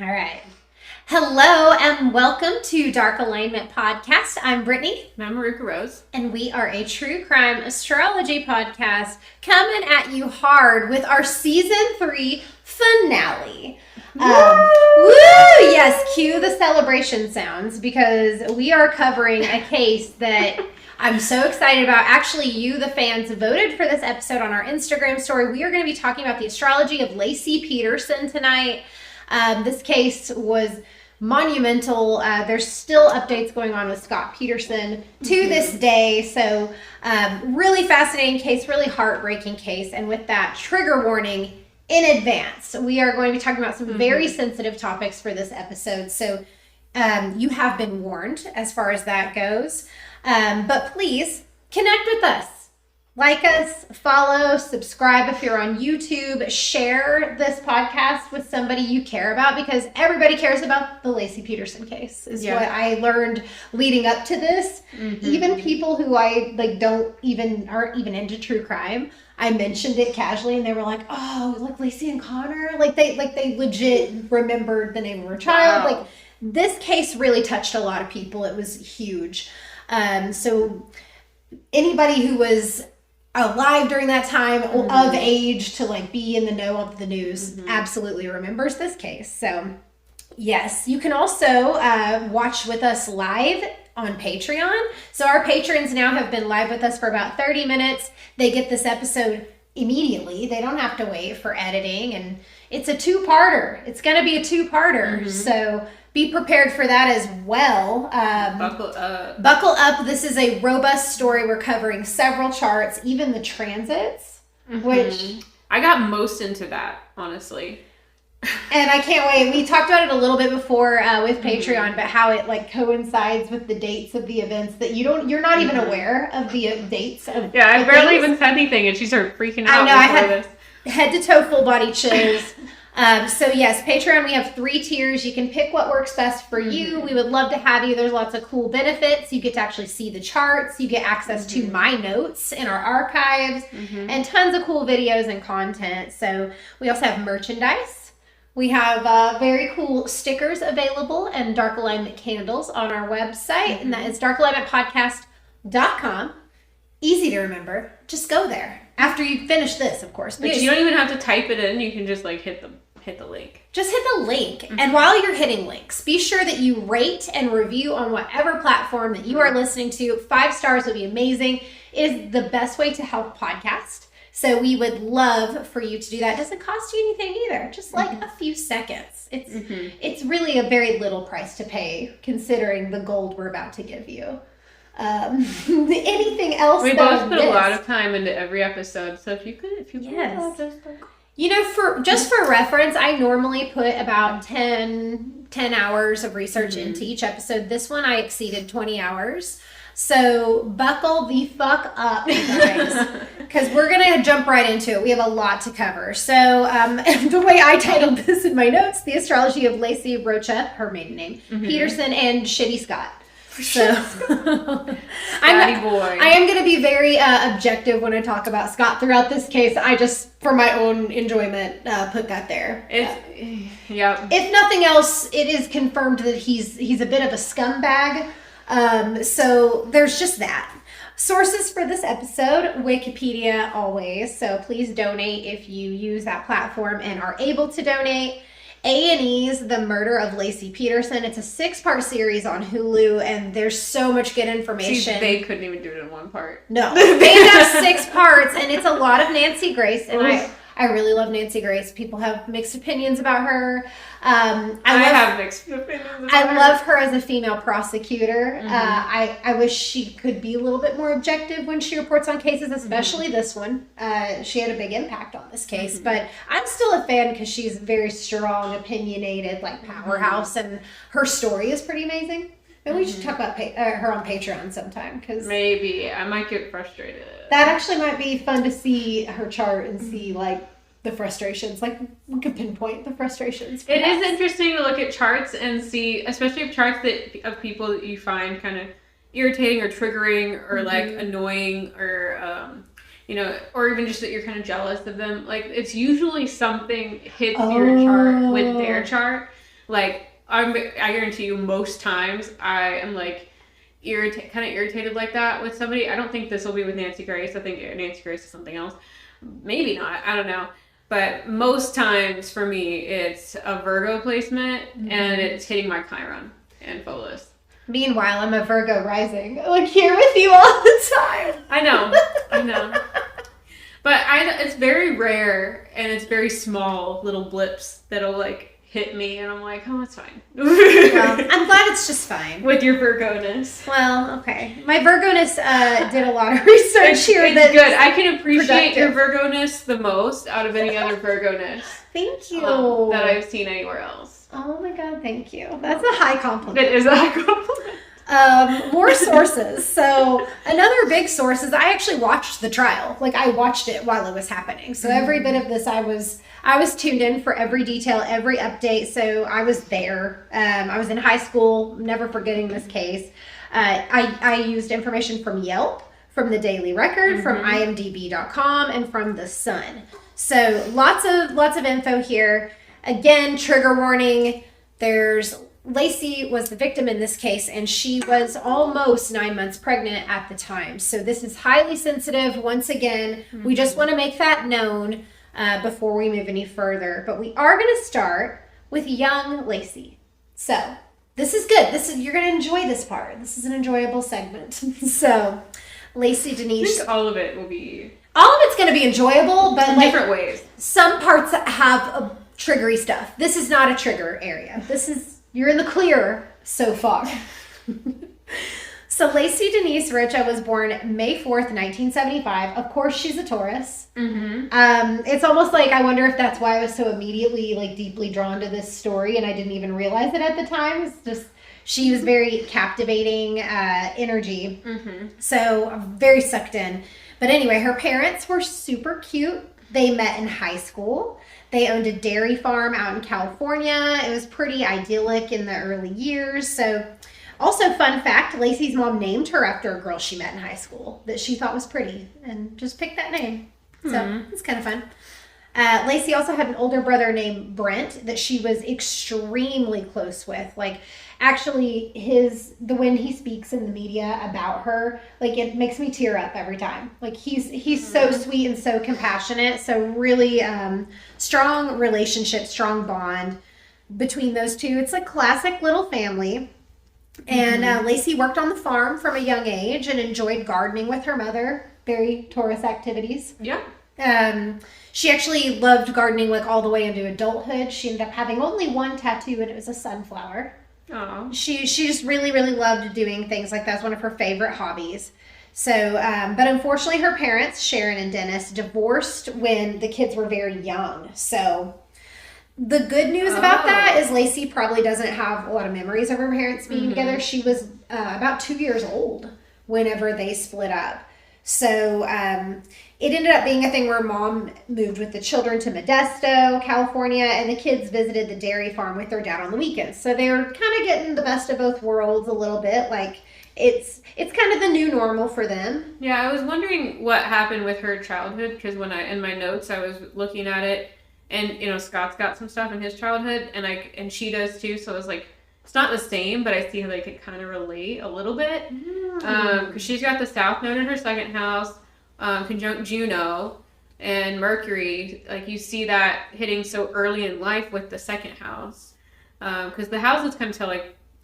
All right. Hello and welcome to Dark Alignment Podcast. I'm Brittney. And I'm Eruca Rose. And we are a true crime astrology podcast coming at you hard with our season 3 finale. Woo! Yes, cue the celebration sounds because we are covering a case that I'm so excited about. Actually, you, the fans, voted for this episode on our Instagram story. We are going to be talking about the astrology of LACI Peterson tonight. This case was monumental. There's still updates going on with Scott Peterson to this day. So really fascinating case, really heartbreaking case. And with that, trigger warning in advance. We are going to be talking about some very sensitive topics for this episode. So you have been warned as far as that goes. But please connect with us. Like us, follow, subscribe if you're on YouTube, share this podcast with somebody you care about because everybody cares about the LACI Peterson case is what I learned leading up to this. Even people who I aren't even into true crime. I mentioned it casually and they were like, oh, like LACI and Connor? They legit remembered the name of her child. Wow. Like this case really touched a lot of people. It was huge. So anybody who was alive during that time of age to be in the know of the news absolutely remembers this case. So yes, you can also watch with us live on Patreon. So our patrons now have been live with us for about 30 minutes. They get this episode immediately. They don't have to wait for editing, and it's a two-parter. It's going to be a two-parter. So be prepared for that as well. Buckle up. Buckle up. This is a robust story. We're covering several charts, even the transits, which I got most into that, honestly. And I can't wait. We talked about it a little bit before with Patreon, but how it coincides with the dates of the events that you're not even aware of the dates of. Yeah, I barely even said anything, and she started freaking out. I know. I had head to toe full body chills. So yes, Patreon, we have 3 tiers. You can pick what works best for you. We would love to have you. There's lots of cool benefits. You get to actually see the charts. You get access to my notes in our archives and tons of cool videos and content. So we also have merchandise. We have very cool stickers available and dark alignment candles on our website. And that is darkalignmentpodcast.com. Easy to remember. Just go there. After you finish this, of course. But you don't even have to type it in. You can just hit the link. Just hit the link. And while you're hitting links, be sure that you rate and review on whatever platform that you are listening to. 5 stars would be amazing. It is the best way to help podcast. So we would love for you to do that. It doesn't cost you anything either. Just a few seconds. It's really a very little price to pay considering the gold we're about to give you. Anything else? We both put a lot of time into every episode. So if you yes. For reference, I normally put about 10 hours of research into each episode. This one I exceeded 20 hours. So buckle the fuck up, guys, because we're going to jump right into it. We have a lot to cover. So the way I titled this in my notes, The Astrology of LACI Rocha, her maiden name, Peterson, and Shitty Scott. So I am going to be very objective when I talk about Scott throughout this case. I just, for my own enjoyment, put that there. If nothing else, it is confirmed that he's a bit of a scumbag. So there's just that. Sources for this episode, Wikipedia always. So please donate if you use that platform and are able to donate. A&E's The Murder of LACI Peterson. It's a 6-part series on Hulu, and there's so much good information. See, they couldn't even do it in 1 part. No, they have 6 parts, and it's a lot of Nancy Grace, and I really love Nancy Grace. People have mixed opinions about her. I have mixed opinions about her. I love her as a female prosecutor. I wish she could be a little bit more objective when she reports on cases, especially this one. She had a big impact on this case, but I'm still a fan because she's very strong, opinionated, powerhouse, and her story is pretty amazing. Maybe we should talk about her on Patreon sometime. Maybe. I might get frustrated. That actually might be fun to see her chart and see, the frustrations. We could pinpoint the frustrations. It is interesting to look at charts and see, especially charts of people that you find kind of irritating or triggering or, annoying or, or even just that you're kind of jealous of them. It's usually something hits your chart with their chart. Like, I guarantee you most times I am like kind of irritated like that with somebody. I don't think this will be with Nancy Grace. I think Nancy Grace is something else. Maybe not. I don't know. But most times for me, it's a Virgo placement and it's hitting my Chiron and Pholus. Meanwhile, I'm a Virgo rising, like here with you all the time. I know. But it's very rare and it's very small little blips that'll like hit me and I'm like, oh, it's fine. Well, I'm glad it's just fine. With your Virgo-ness. Well, okay. My Virgo-ness did a lot of research here. It's good. I can appreciate your Virgo-ness the most out of any other Virgo-ness. Thank you. That I've seen anywhere else. Oh my God, thank you. That's a high compliment. It is a high compliment. More sources. So another big source is I actually watched the trial. Like I watched it while it was happening. So every bit of this I was tuned in for every detail, every update. So I was there. I was in high school, never forgetting this case. I used information from Yelp, from the Daily Record, from imdb.com, and from The Sun. So lots of info here. Again, trigger warning. LACI was the victim in this case, and she was almost 9 months pregnant at the time. So this is highly sensitive. Once again, we just want to make that known before we move any further. But we are going to start with young LACI. So this is good. You're going to enjoy this part. This is an enjoyable segment. So LACI Denise. I think all of it will be. All of it's going to be enjoyable, but in different ways. Some parts have triggery stuff. This is not a trigger area. You're in the clear so far. So LACI Denise Richa was born May 4th, 1975. Of course, she's a Taurus. It's almost like I wonder if that's why I was so immediately deeply drawn to this story and I didn't even realize it at the time. It's just she was very captivating energy. So I'm very sucked in. But anyway, her parents were super cute. They met in high school. They owned a dairy farm out in California. It was pretty idyllic in the early years. So, also fun fact, LACI's mom named her after a girl she met in high school that she thought was pretty and just picked that name. So, it's kind of fun. LACI also had an older brother named Brent that she was extremely close with. Actually, when he speaks in the media about her, it makes me tear up every time. He's so sweet and so compassionate. So really strong relationship, strong bond between those two. It's a classic little family. And LACI worked on the farm from a young age and enjoyed gardening with her mother. Very Taurus activities. Yeah. She actually loved gardening all the way into adulthood. She ended up having only one tattoo and it was a sunflower. Oh. She just really, really loved doing things like that. It's one of her favorite hobbies. So, but unfortunately her parents, Sharon and Dennis, divorced when the kids were very young. So the good news about that is LACI probably doesn't have a lot of memories of her parents being together. She was about 2 years old whenever they split up. So it ended up being a thing where mom moved with the children to Modesto, California, and the kids visited the dairy farm with their dad on the weekends. So they were kind of getting the best of both worlds a little bit. It's kind of the new normal for them. Yeah, I was wondering what happened with her childhood because in my notes I was looking at it, and Scott's got some stuff in his childhood, and she does too. So I was like, it's not the same, but I see how they could kind of relate a little bit. Because she's got the South Node in her second house, conjunct Juno and Mercury. You see that hitting so early in life with the second house. Because the houses kind of tell,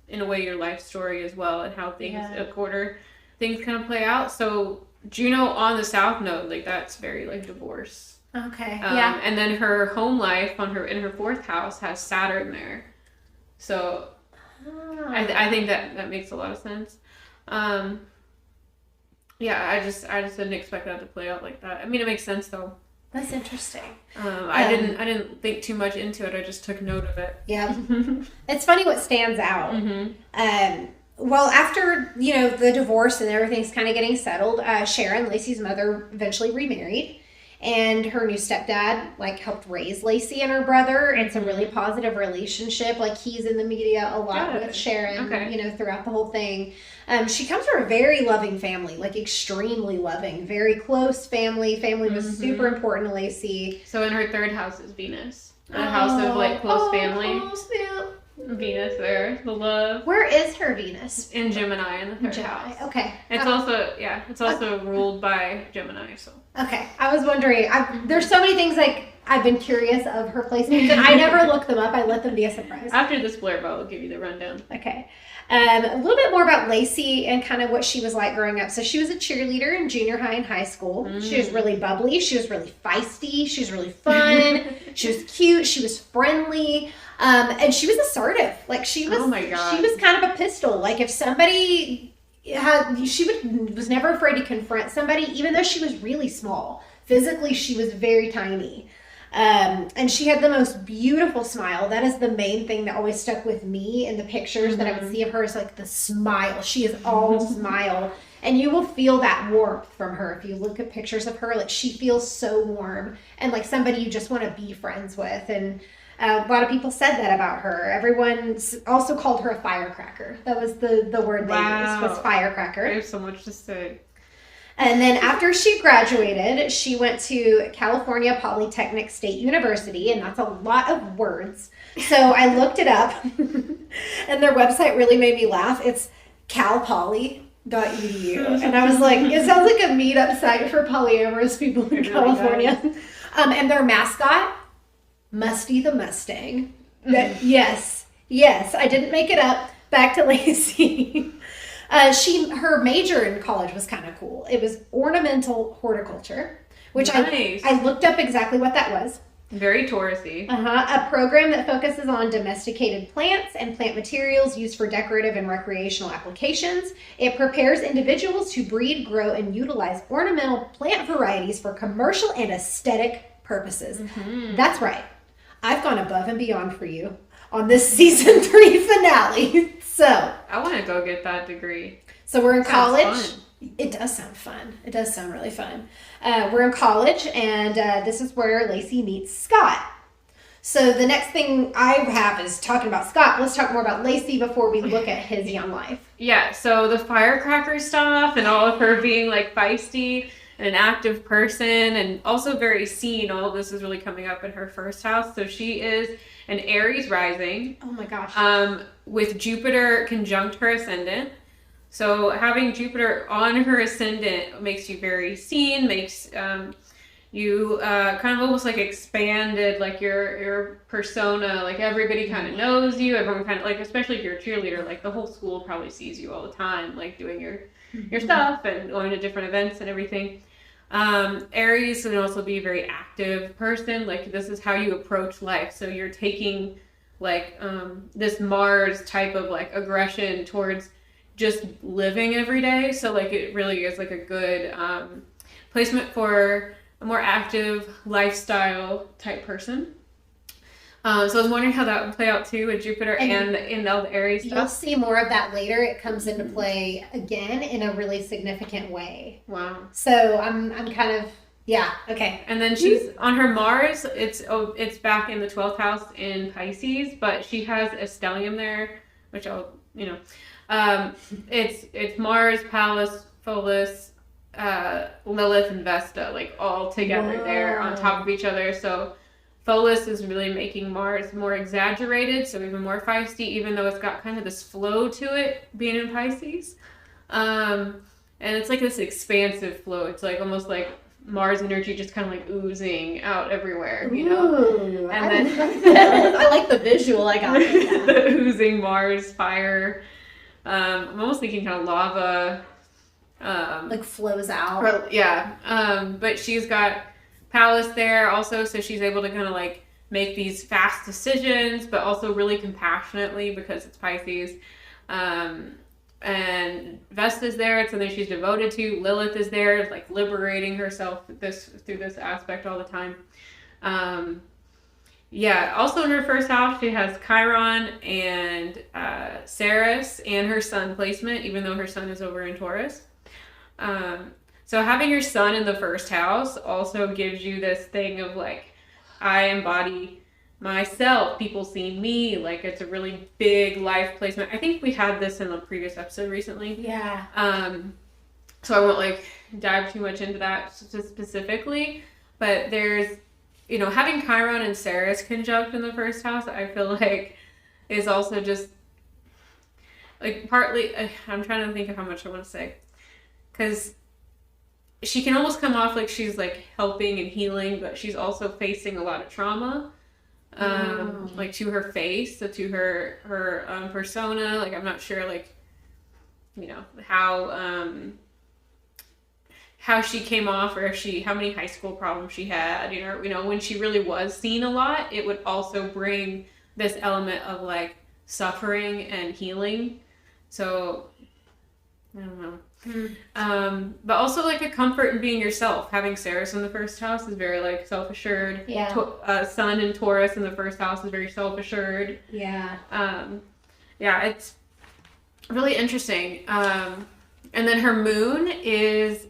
in a way, your life story as well and how things things kind of play out. So Juno on the South Node, that's very divorce. Okay. And then her home life in her fourth house has Saturn there. So I think that makes a lot of sense. I just didn't expect that to play out like that. I mean, it makes sense though. That's interesting. I didn't think too much into it. I just took note of it. Yeah. It's funny what stands out. Well, after, the divorce and everything's kind of getting settled, Sharon, LACI's mother, eventually remarried. And her new stepdad, helped raise LACI and her brother. It's a really positive relationship. He's in the media a lot with Sharon, throughout the whole thing. She comes from a very loving family, extremely loving, very close family. Family was super important to LACI. So in her third house is Venus. A house of, close family. Close family. Venus there, the love. Where is her Venus? In Gemini in the third house. Okay. It's also ruled by Gemini. So. Okay, I was wondering. There's so many things like I've been curious of her placements, and I never look them up. I let them be a surprise. After this blurb, I'll give you the rundown. Okay. A little bit more about LACI and kind of what she was like growing up. So she was a cheerleader in junior high and high school. She was really bubbly. She was really feisty. She was really fun. She was cute. She was friendly. And she was assertive. Like she was, oh my God. She was kind of a pistol. Like if somebody was never afraid to confront somebody, even though she was really small. Physically, she was very tiny. And she had the most beautiful smile. That is the main thing that always stuck with me in the pictures that I would see of her, is like the smile. She is all smile. And you will feel that warmth from her. If you look at pictures of her, like she feels so warm and like somebody you just want to be friends with. And a lot of people said that about her. Everyone also called her a firecracker. That was the word they used, was firecracker. I have so much to say. And then after she graduated, she went to California Polytechnic State University, and that's a lot of words. So I looked it up, and their website really made me laugh. It's calpoly.edu. And I was like, it sounds like a meetup site for polyamorous people in California. And their mascot, Musty the Mustang. Yes, I didn't make it up. Back to LACI. Her major in college was kind of cool. It was ornamental horticulture, which I looked up exactly what that was. Very Taurus-y. A program that focuses on domesticated plants and plant materials used for decorative and recreational applications. It prepares individuals to breed, grow, and utilize ornamental plant varieties for commercial and aesthetic purposes. That's right. I've gone above and beyond for you on this season 3 finale. So I want to go get that degree. So we're in college. Fun. It does sound fun. It does sound really fun. We're in college, and this is where LACI meets Scott. So the next thing I have is talking about Scott. Let's talk more about LACI before we look at his young life. Yeah, so the firecracker stuff and all of her being like feisty and an active person and also very seen. All of this is really coming up in her first house. So she is an Aries rising. Oh my gosh. With Jupiter conjunct her ascendant. So having Jupiter on her ascendant makes you very seen, makes you kind of almost like expanded, like your persona, like everybody kind of knows you, everyone kind of like, especially if you're a cheerleader, like the whole school probably sees you all the time, like doing your stuff and going to different events and everything. Aries can also be a very active person, like this is how you approach life. So you're taking like this Mars type of like aggression towards just living every day. So like it really is like a good placement for a more active lifestyle type person. So I was wondering how that would play out too with Jupiter and all the Aries stuff. You'll see more of that later. It comes into play again in a really significant way. Wow. So I'm kind of, yeah, okay. And then she's on her Mars, it's back in the 12th house in Pisces, but she has a stellium there, which I'll, it's Mars, Pallas, Pholus, Lilith, and Vesta, like all together there on top of each other. So Pholus is really making Mars more exaggerated, so even more feisty, even though it's got kind of this flow to it, being in Pisces. And it's like this expansive flow. It's like almost like Mars energy just kind of like oozing out everywhere, you know? Ooh, and then I like the visual I got. The oozing Mars fire. I'm almost thinking kind of lava. Like flows out. But she's got Pallas there also, so she's able to kind of like make these fast decisions, but also really compassionately because it's Pisces. And Vesta's there, it's something she's devoted to. Lilith is there, like liberating herself through this aspect all the time. Also in her first house, she has Chiron and Ceres and her sun placement, even though her sun is over in Taurus. So having your sun in the first house also gives you this thing of like, I embody myself, people see me, like it's a really big life placement. I think we had this in a previous episode recently. Yeah. So I won't like dive too much into that specifically, but there's, having Chiron and Ceres conjunct in the first house, I feel like is also just like partly. I'm trying to think of how much I want to say, because she can almost come off like she's like helping and healing, but she's also facing a lot of trauma, like to her face, so to her persona. Like I'm not sure, like how she came off, or how many high school problems she had. When she really was seen a lot, it would also bring this element of like suffering and healing. So I don't know. But also like a comfort in being yourself. Having Ceres in the first house is very like self-assured. Yeah. Sun and Taurus in the first house is very self-assured. Yeah. Yeah, it's really interesting. And then her moon is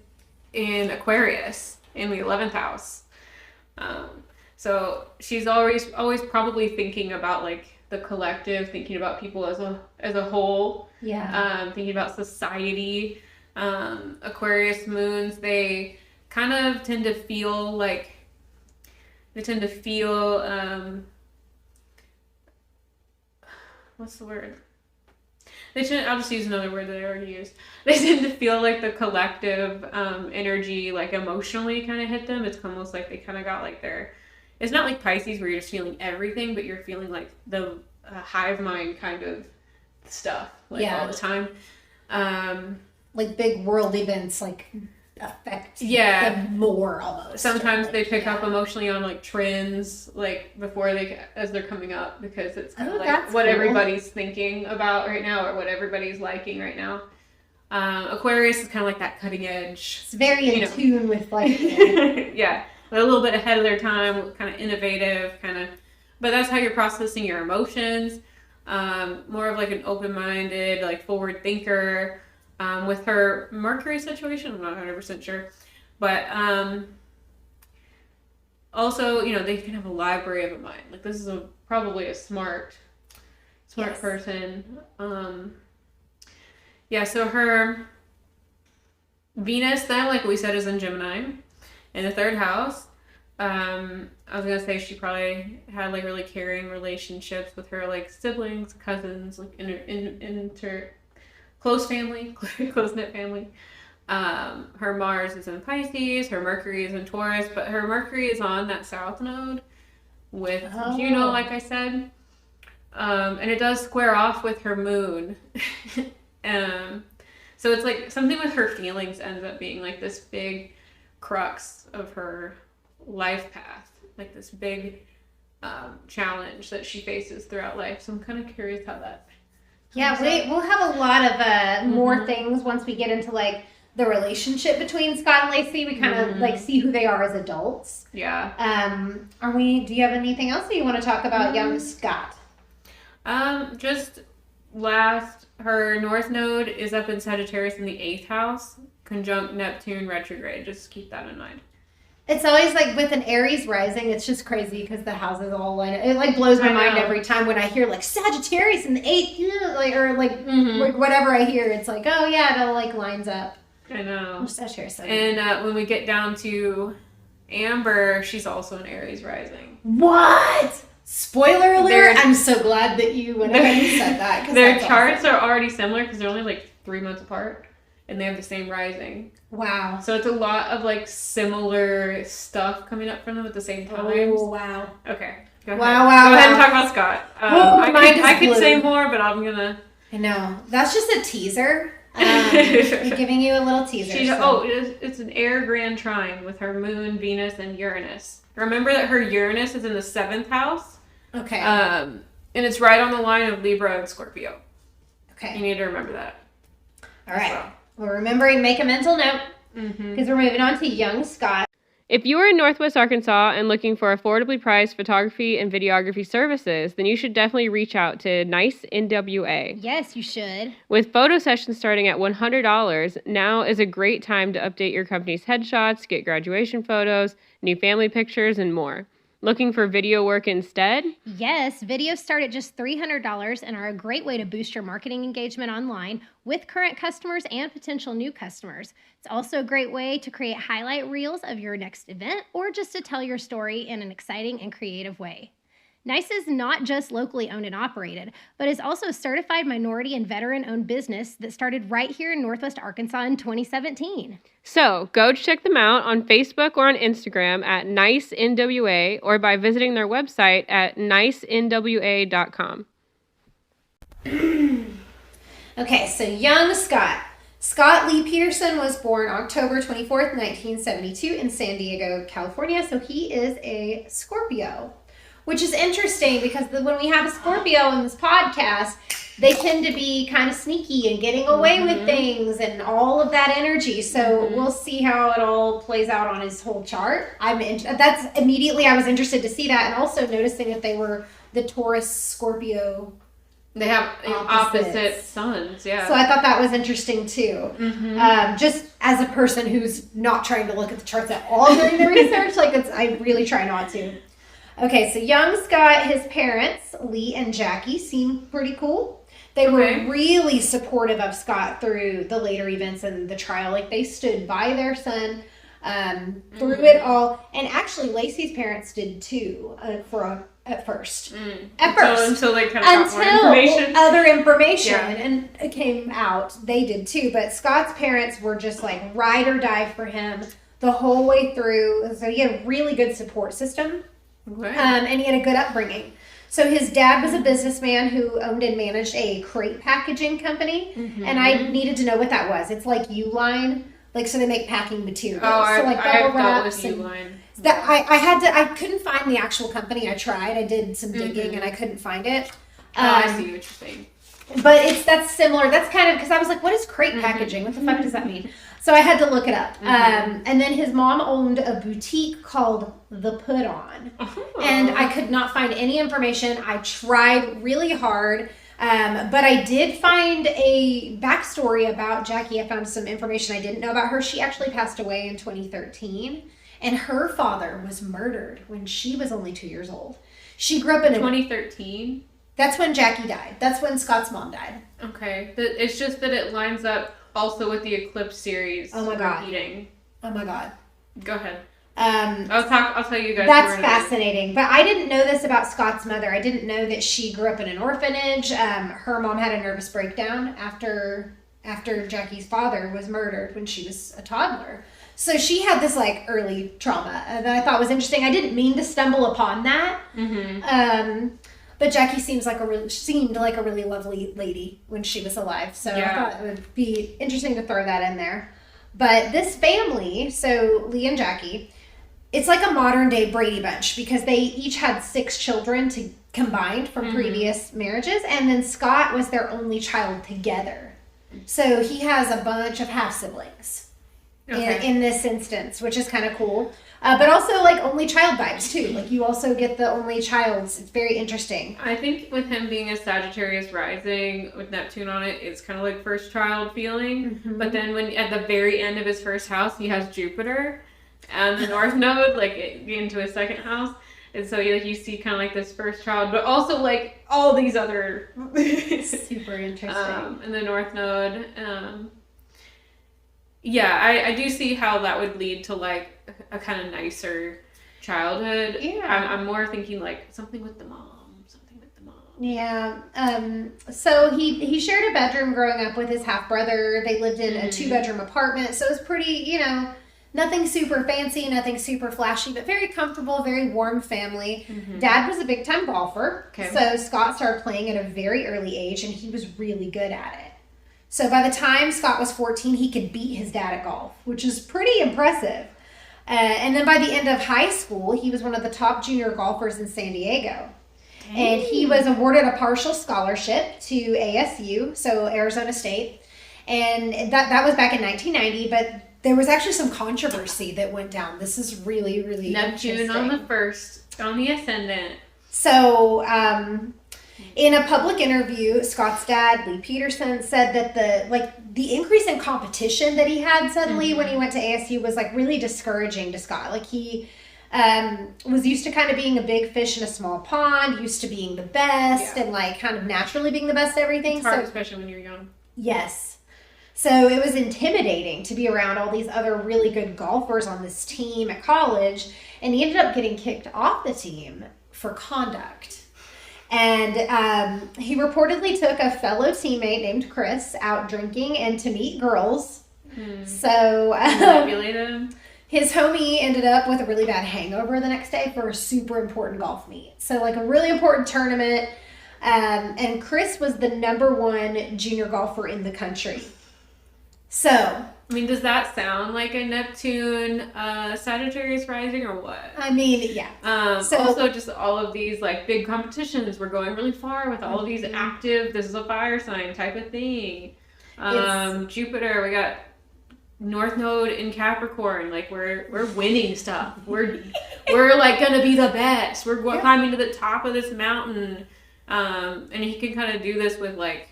in Aquarius in the 11th house. So she's always probably thinking about like the collective, thinking about people as a whole. Yeah. Thinking about society. Aquarius moons, they kind of tend to feel what's the word? I'll just use another word that I already used. They tend to feel like the collective energy, like emotionally kind of hit them. It's almost like they kind of got like it's not like Pisces where you're just feeling everything, but you're feeling like the hive mind kind of stuff all the time. Like big world events like affect them more almost. Sometimes they pick up emotionally on like trends like as they're coming up, because it's kind of like what everybody's thinking about right now, or what everybody's liking right now. Aquarius is kind of like that cutting edge. It's very in tune with like yeah, they're a little bit ahead of their time, kind of innovative, but that's how you're processing your emotions. More of like an open-minded, like forward thinker. With her Mercury situation, I'm not 100% sure, but also, they can have a library of a mind. Like this is probably a smart person. So her Venus then, like we said, is in Gemini in the 3rd house. I was gonna say she probably had like really caring relationships with her like siblings, cousins, like close family, close-knit family. Her Mars is in Pisces, her Mercury is in Taurus, but her Mercury is on that South node with Juno, like I said. And it does square off with her moon. So it's like something with her feelings ends up being like this big crux of her life path, like this big challenge that she faces throughout life. So I'm kind of curious how that... Yeah, we'll have a lot of more things once we get into like the relationship between Scott and Lacey. We kind of like see who they are as adults. Yeah. Do you have anything else that you want to talk about young Scott? Just her North Node is up in Sagittarius in the 8th house, conjunct Neptune retrograde. Just keep that in mind. It's always like with an Aries rising, it's just crazy because the houses all line up. It like blows my mind every time when I hear like Sagittarius in the 8th, like whatever I hear. It's like, oh yeah, it all like lines up. I know. Sagittarius. And when we get down to Amber, she's also an Aries rising. What? Spoiler alert! I'm so glad that you went ahead and said that. Their charts are already similar because they're only like 3 months apart, and they have the same rising. Wow. So it's a lot of like similar stuff coming up from them at the same time. Oh, wow. Okay. Go ahead. Wow. Go ahead and talk about Scott. I could say more, but I'm gonna... I know. That's just a teaser. I'm giving you a little teaser. It's an air grand trine with her moon, Venus, and Uranus. Remember that her Uranus is in the 7th house. Okay. And it's right on the line of Libra and Scorpio. Okay. You need to remember that. All right. Well, remembering, make a mental note, because we're moving on to young Scott. If you are in Northwest Arkansas and looking for affordably priced photography and videography services, then you should definitely reach out to Nice NWA. Yes, you should. With photo sessions starting at $100, now is a great time to update your company's headshots, get graduation photos, new family pictures, and more. Looking for video work instead? Yes, videos start at just $300 and are a great way to boost your marketing engagement online with current customers and potential new customers. It's also a great way to create highlight reels of your next event or just to tell your story in an exciting and creative way. NICE is not just locally owned and operated, but is also a certified minority and veteran-owned business that started right here in Northwest Arkansas in 2017. So go check them out on Facebook or on Instagram at NICENWA or by visiting their website at nicenwa.com. Okay, so young Scott. Scott Lee Peterson was born October 24th, 1972 in San Diego, California. So he is a Scorpio, which is interesting because when we have a Scorpio in this podcast, they tend to be kind of sneaky and getting away with things and all of that energy. So we'll see how it all plays out on his whole chart. That's immediately I was interested to see that, and also noticing if they were the Taurus Scorpio. They have opposite suns, yeah. So I thought that was interesting too. Just as a person who's not trying to look at the charts at all during the research, I really try not to. Okay, so young Scott, his parents, Lee and Jackie, seem pretty cool. They were really supportive of Scott through the later events and the trial. Like, they stood by their son through it all. And actually, LACI's parents did too, at first. Until they kind of got more information. Other information and it came out. They did too. But Scott's parents were just like ride or die for him the whole way through. So he had a really good support system. And he had a good upbringing. So his dad was a businessman who owned and managed a crate packaging company. And I needed to know what that was. It's like Uline. Like, so they make packing materials. So like bubble wraps and Uline. That I couldn't find the actual company. I tried. I did some digging and I couldn't find it. I see what you're saying. But that's similar. That's kind of, because I was like, what is crate packaging? What the fuck does that mean? So I had to look it up. And then his mom owned a boutique called The Put On. And I could not find any information. I tried really hard. But I did find a backstory about Jackie. I found some information I didn't know about her. She actually passed away in 2013. And her father was murdered when she was only 2 years old. She grew up in 2013? That's when Jackie died. That's when Scott's mom died. Okay. It's just that it lines up also with the Eclipse series. Oh my god. Repeating. Oh my god. Go ahead. I'll tell you guys. That's fascinating. But I didn't know this about Scott's mother. I didn't know that she grew up in an orphanage. Her mom had a nervous breakdown after Jackie's father was murdered when she was a toddler. So she had this like early trauma that I thought was interesting. I didn't mean to stumble upon that. But Jackie seemed like a really lovely lady when she was alive. So I thought it would be interesting to throw that in there. But this family, so Lee and Jackie, it's like a modern day Brady Bunch because they each had 6 children combined from previous marriages. And then Scott was their only child together. So he has a bunch of half siblings. In this instance, which is kind of cool. But also, like, only child vibes, too. Like, you also get the only childs. It's very interesting. I think with him being a Sagittarius rising with Neptune on it, it's kind of like first child feeling. But then when at the very end of his first house, he has Jupiter and the North Node, like, into his second house. And so you see kind of like this first child, but also, like, all these other... Super interesting. And the North Node... Yeah, I do see how that would lead to, like, a kind of nicer childhood. Yeah. I'm more thinking, like, something with the mom. Yeah. So he shared a bedroom growing up with his half-brother. They lived in a 2-bedroom apartment. So it was pretty, nothing super fancy, nothing super flashy, but very comfortable, very warm family. Dad was a big-time golfer. So Scott started playing at a very early age, and he was really good at it. So by the time Scott was 14, he could beat his dad at golf, which is pretty impressive. And then by the end of high school, he was one of the top junior golfers in San Diego. And he was awarded a partial scholarship to ASU, so Arizona State. And that was back in 1990, but there was actually some controversy that went down. This is really, really Neptune on the first, on the ascendant. So, in a public interview, Scott's dad, Lee Peterson, said that the increase in competition that he had suddenly when he went to ASU was like really discouraging to Scott. Like he was used to kind of being a big fish in a small pond, used to being the best and like kind of naturally being the best at everything. It's hard, especially when you're young. Yes. So it was intimidating to be around all these other really good golfers on this team at college. And he ended up getting kicked off the team for conduct. And he reportedly took a fellow teammate named Chris out drinking and to meet girls. So manipulated him. His homie ended up with a really bad hangover the next day for a super important golf meet. So like a really important tournament. And Chris was the #1 junior golfer in the country. So, I mean, does that sound like a Neptune Sagittarius rising or what? I mean, yeah. So also just all of these like big competitions. We're going really far with all of these active, this is a fire sign type of thing. Jupiter, we got North Node in Capricorn. Like we're winning stuff. We're like gonna be the best. We're climbing to the top of this mountain. And he can kind of do this with like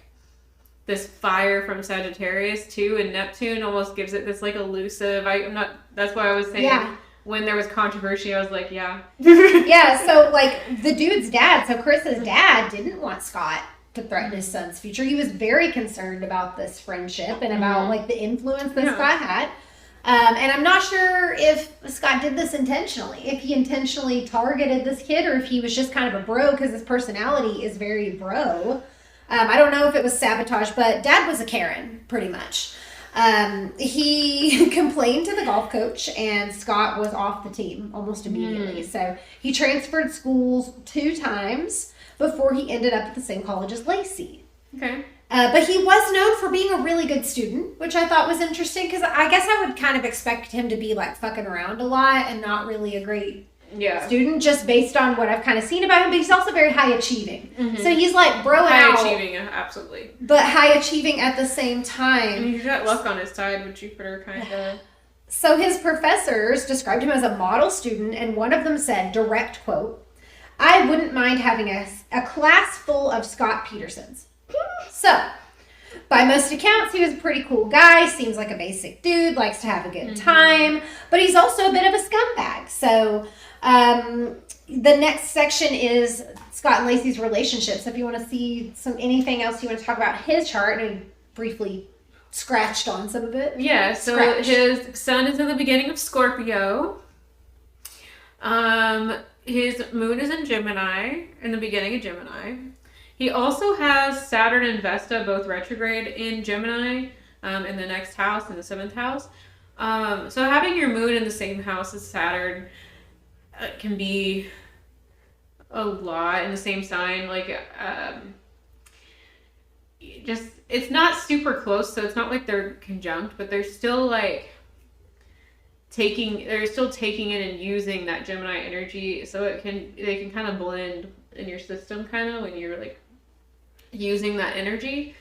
this fire from Sagittarius too, and Neptune almost gives it this like elusive. That's why I was saying when there was controversy, I was like, yeah. Yeah, so like the dude's dad, so Chris's dad didn't want Scott to threaten his son's future. He was very concerned about this friendship and about like the influence that Scott had. And I'm not sure if Scott did this intentionally, if he intentionally targeted this kid or if he was just kind of a bro because his personality is very bro. I don't know if it was sabotage, but Dad was a Karen, pretty much. He complained to the golf coach and Scott was off the team almost immediately. So he transferred schools 2 times before he ended up at the same college as LACI. Okay. But he was known for being a really good student, which I thought was interesting because I guess I would kind of expect him to be like fucking around a lot and not really a great student just based on what I've kind of seen about him. But he's also very high achieving. So he's like broing out. High achieving, absolutely. But high achieving at the same time. And he's got luck on his side with Jupiter kind of. So his professors described him as a model student, and one of them said, direct quote, "I wouldn't mind having a class full of Scott Petersons." So, by most accounts, he was a pretty cool guy, seems like a basic dude, likes to have a good time, but he's also a bit of a scumbag. So, the next section is Scott and LACI's relationship. So if you want to see anything else you want to talk about his chart, and briefly scratched on some of it. Yeah, so his sun is in the beginning of Scorpio. His moon is in Gemini, in the beginning of Gemini. He also has Saturn and Vesta both retrograde in Gemini, in the next house, in the 7th house. So having your moon in the same house as Saturn can be a lot in the same sign. Like, it's not super close, so it's not like they're conjunct, but they're still like taking it and using that Gemini energy, so they can kind of blend in your system kind of when you're like using that energy.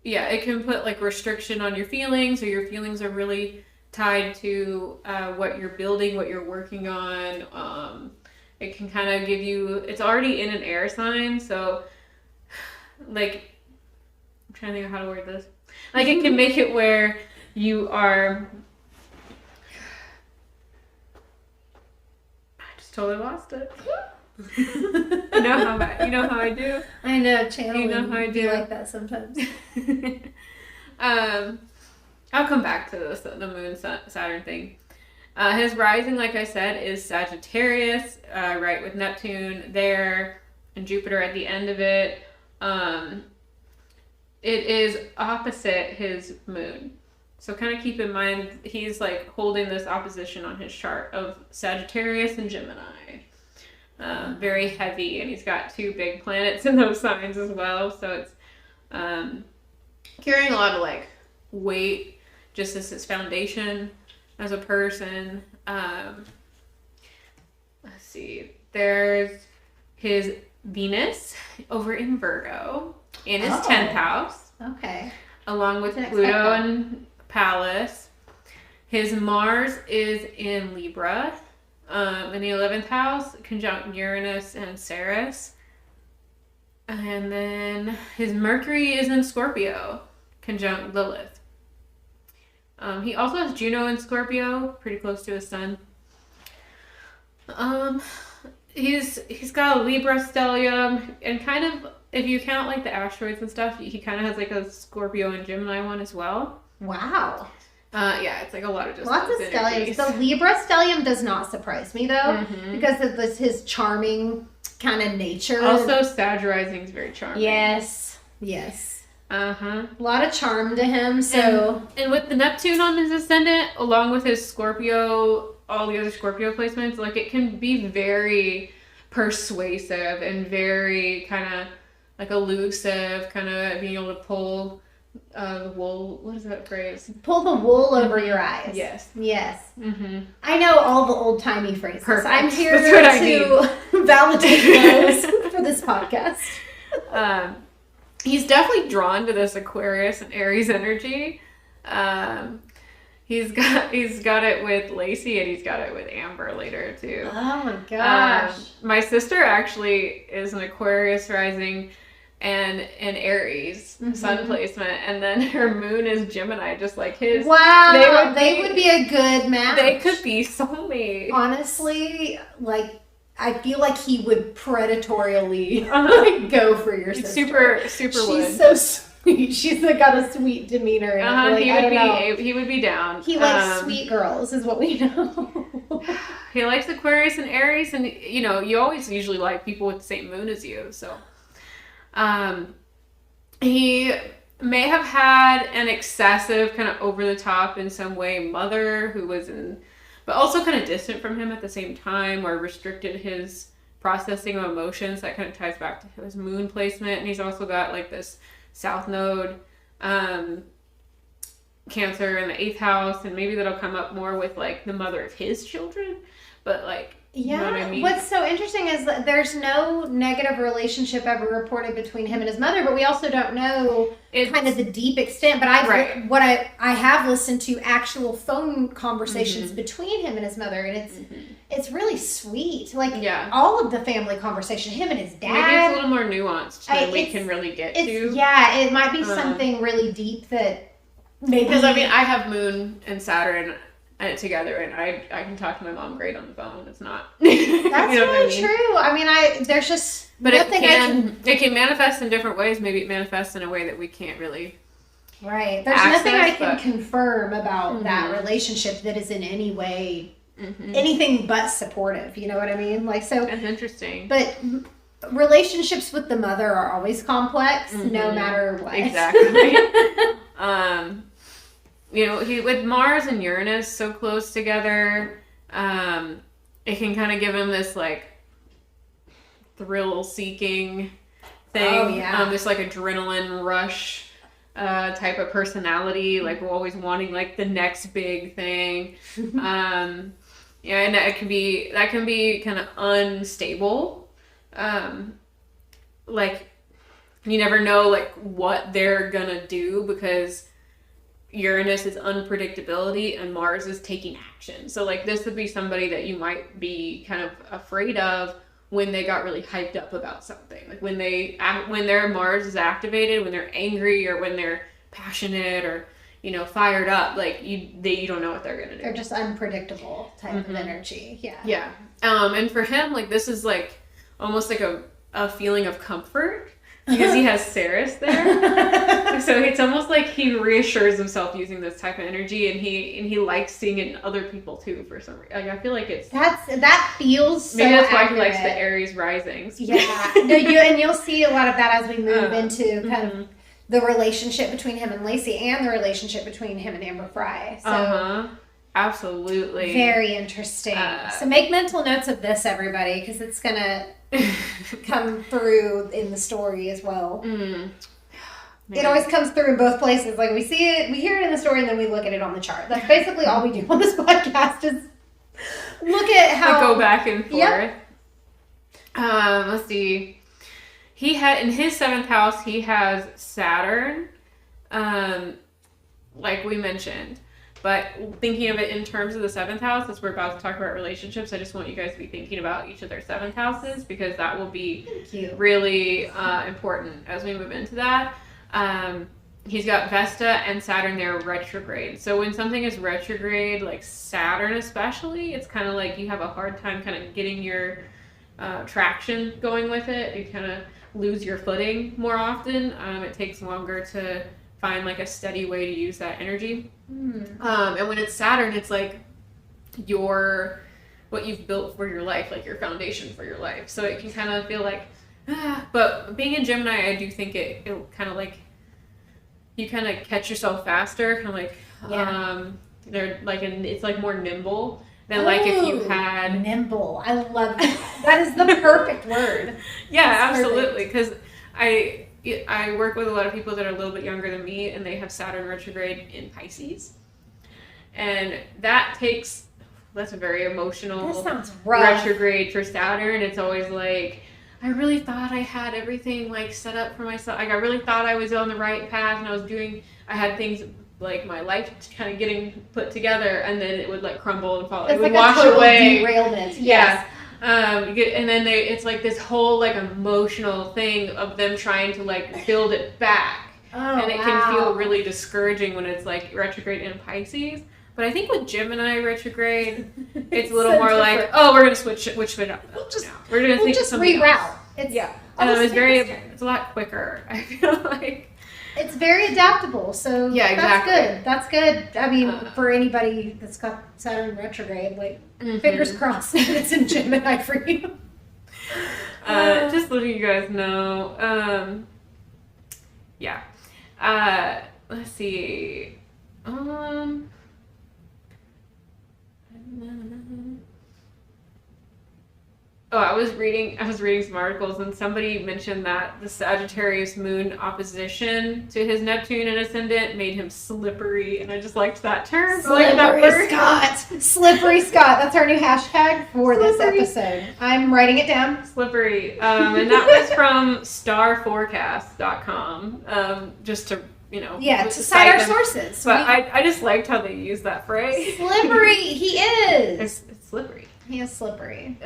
It can put like restriction on your feelings, or your feelings are really tied to what you're building, what you're working on. It can kind of give you, it's already in an air sign, so like, I'm trying to think of how to word this. Like, it can make it where you are, I just totally lost it. You know how I do. I know, channeling. You know how I do like that sometimes. I'll come back to this, the moon Saturn thing. His rising, like I said, is Sagittarius, right, with Neptune there and Jupiter at the end of it. It is opposite his moon. So kind of keep in mind, he's like holding this opposition on his chart of Sagittarius and Gemini. Very heavy, and he's got 2 big planets in those signs as well. So it's carrying a lot of like weight just as his foundation as a person. Let's see. There's his Venus over in Virgo in his 10th house. Okay. Along with Pluto and Pallas. His Mars is in Libra. In the 11th house, conjunct Uranus and Ceres. And then his Mercury is in Scorpio, conjunct Lilith. He also has Juno in Scorpio, pretty close to his sun. He's got a Libra stellium, and kind of, if you count like the asteroids and stuff, he kind of has like a Scorpio and Gemini one as well. Wow. Yeah, it's like a lot of just lots of stelliums. The Libra stellium does not surprise me though, because of his charming kind of nature. Also, Sag rising is very charming. Yes. A lot of charm to him. So and with the Neptune on his ascendant, along with his Scorpio, all the other Scorpio placements, like it can be very persuasive and very kind of like elusive, kind of being able to pull the wool. What is that phrase? Pull the wool over your eyes. Yes. I know all the old timey phrases. Perfect. I'm here to validate those for this podcast. He's definitely drawn to this Aquarius and Aries energy. He's got it with LACI, and he's got it with Amber later too. Oh my gosh. My sister actually is an Aquarius rising and an Aries sun placement, and then her moon is Gemini, just like his. Wow, they would be a good match. They could be soulmates. Honestly, like I feel like he would predatorially go for your sister. Super. She's so sweet. She's got a sweet demeanor. He would be down. He likes sweet girls, is what we know. He likes Aquarius and Aries, and you always usually like people with the same moon as you. So, he may have had an excessive, kind of over the top in some way mother who was but also kind of distant from him at the same time, or restricted his processing of emotions. That kind of ties back to his moon placement, and he's also got like this South Node Cancer in the 8th house, and maybe that'll come up more with like the mother of his children, but like you know what I mean? What's so interesting is that there's no negative relationship ever reported between him and his mother, but we also don't know kind of the deep extent. But I have listened to actual phone conversations between him and his mother, and it's really sweet. Like all of the family conversation, him and his dad. Maybe it's a little more nuanced than we can really get to. Yeah, it might be something really deep that maybe. Because I have Moon and Saturn together, and I can talk to my mom great on the phone. It's not. That's really true. I mean, there's just. But it can manifest in different ways. Maybe it manifests in a way that we can't really. Right. There's nothing I can confirm about that relationship that is in any way anything but supportive. You know what I mean? Like so. That's interesting. But relationships with the mother are always complex, no matter what. Exactly. With Mars and Uranus so close together, it can kind of give him this like thrill-seeking thing. Oh, yeah. This like adrenaline rush type of personality. Like we're always wanting like the next big thing. And that can be kind of unstable. Like you never know like what they're gonna do, because Uranus is unpredictability and Mars is taking action. So like this would be somebody that you might be kind of afraid of when they got really hyped up about something. Like when their Mars is activated, when they're angry or when they're passionate or fired up, like you don't know what they're gonna do. They're just unpredictable type of energy. Yeah. Yeah. And for him, like this is like almost like a feeling of comfort. Because he has Ceres there. So it's almost like he reassures himself using this type of energy, and he likes seeing it in other people too for some reason. Like I feel like that feels so maybe that's accurate. why he likes the Aries risings. Yeah. You'll see a lot of that as we move into kind of the relationship between him and LACI and the relationship between him and Amber Fry. So absolutely. Very interesting. So make mental notes of this, everybody, because it's gonna come through in the story as well. It always comes through in both places. Like we see it, we hear it in the story, and then we look at it on the chart. That's basically all we do on this podcast is look at how go back and forth. Yep. Let's see. He had in his 7th house. He has Saturn, like we mentioned. But thinking of it in terms of the 7th house, as we're about to talk about relationships, I just want you guys to be thinking about each of their 7th houses, because that will be really important as we move into that. He's got Vesta and Saturn there retrograde. So when something is retrograde, like Saturn especially, it's kind of like you have a hard time kind of getting your traction going with it. You kind of lose your footing more often. It takes longer to find like a steady way to use that energy. Mm. And when it's Saturn, it's like what you've built for your life, like your foundation for your life. So it can kind of feel like, but being in Gemini, I do think it kind of like, you kind of catch yourself faster, kind of like, they're like, it's like more nimble than like if you had. Nimble. I love that. That is the perfect word. Yeah, that's absolutely. Because I work with a lot of people that are a little bit younger than me, and they have Saturn retrograde in Pisces. And that's a very emotional That sounds rough. retrograde for Saturn. It's always like, I really thought I had everything like set up for myself. Like I really thought I was on the right path, and I had things like my life kind of getting put together, and then it would like crumble and fall. It's it would like wash a total away. derailment. Yeah. And then it's like this whole like emotional thing of them trying to like build it back. And it can feel really discouraging when it's like retrograde in Pisces. But I think with Gemini retrograde, it's a little more like, oh, we're gonna switch it up. We're gonna think just something reroute. else. It's it's a lot quicker. I feel like it's very adaptable. So yeah, exactly. That's good. I mean, for anybody that's got Saturn retrograde, like fingers crossed, it's in Gemini for you. Just letting you guys know. Let's see. I was reading some articles, and somebody mentioned that the Sagittarius moon opposition to his Neptune and ascendant made him slippery, and I just liked that term. Slippery Scott. Slippery Scott. That's our new hashtag for this episode. I'm writing it down. Slippery. And that was from starforecast.com. Just to, to cite our sources. But I just liked how they used that phrase. Slippery. He is. It's slippery. He is slippery.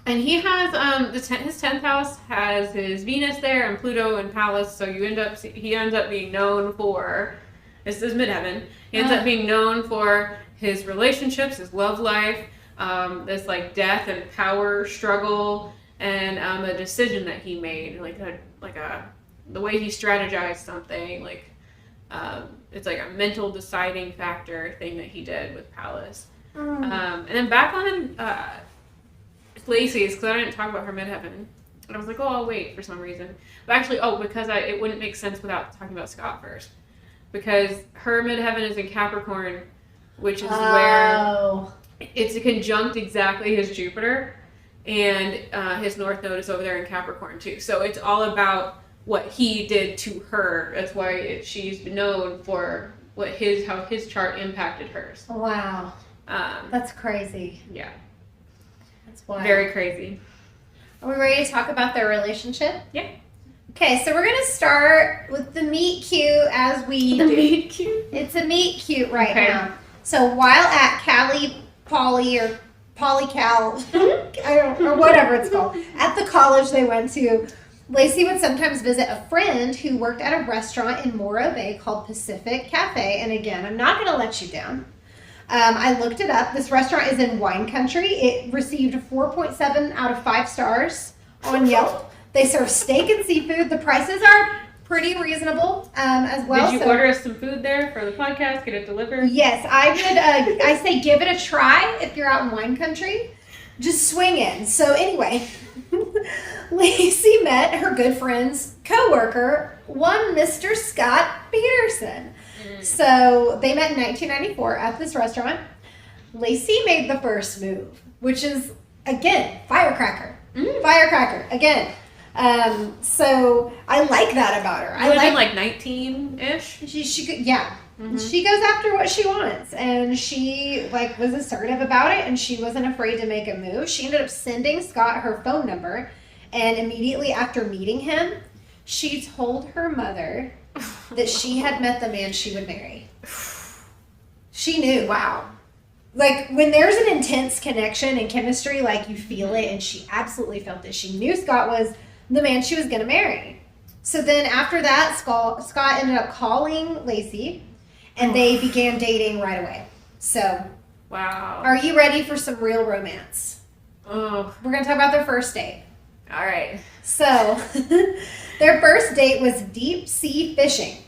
And he has his 10th house has his Venus there and Pluto and Pallas, so he ends up being known for, this is midheaven, he ends up being known for his relationships, his love life, this like death and power struggle, and a decision that he made, the way he strategized something, it's like a mental deciding factor thing that he did with Pallas. And then back on LACI's, because I didn't talk about her midheaven. And I was like, I'll wait for some reason. But actually, because it wouldn't make sense without talking about Scott first. Because her midheaven is in Capricorn, which is where it's a conjunct exactly his Jupiter. And his North Node is over there in Capricorn too. So it's all about what he did to her. That's why she's known for how his chart impacted hers. Wow. That's crazy. Yeah. That's wild. Very crazy. Are we ready to talk about their relationship? Yeah. Okay, so we're going to start with the meet cute as we do. Meet cute? It's a meet cute right now. So while at Cali Poly or Polycal, or whatever it's called, at the college they went to, LACI would sometimes visit a friend who worked at a restaurant in Morro Bay called Pacific Cafe. And again, I'm not going to let you down. I looked it up. This restaurant is in wine country. It received 4.7 out of 5 stars on Yelp. They serve steak and seafood. The prices are pretty reasonable as well. Did you order us some food there for the podcast? Get it delivered? Yes, I would. I say give it a try if you're out in wine country. Just swing in. So anyway, LACI met her good friend's co-worker, one Mr. Scott Peterson. So they met in 1994 at this restaurant. LACI made the first move, which is, again, firecracker. Firecracker, again. So I like that about her. I like 19-ish? She could, yeah. Mm-hmm. She goes after what she wants, and she was assertive about it, and she wasn't afraid to make a move. She ended up sending Scott her phone number, and immediately after meeting him, she told her mother that she had met the man she would marry. She knew. Wow. When there's an intense connection and chemistry, you feel it, and she absolutely felt it. She knew Scott was the man she was going to marry. So then after that, Scott ended up calling LACI, and they began dating right away. So, wow. Are you ready for some real romance? Oh. We're going to talk about their first date. All right. So, their first date was deep sea fishing.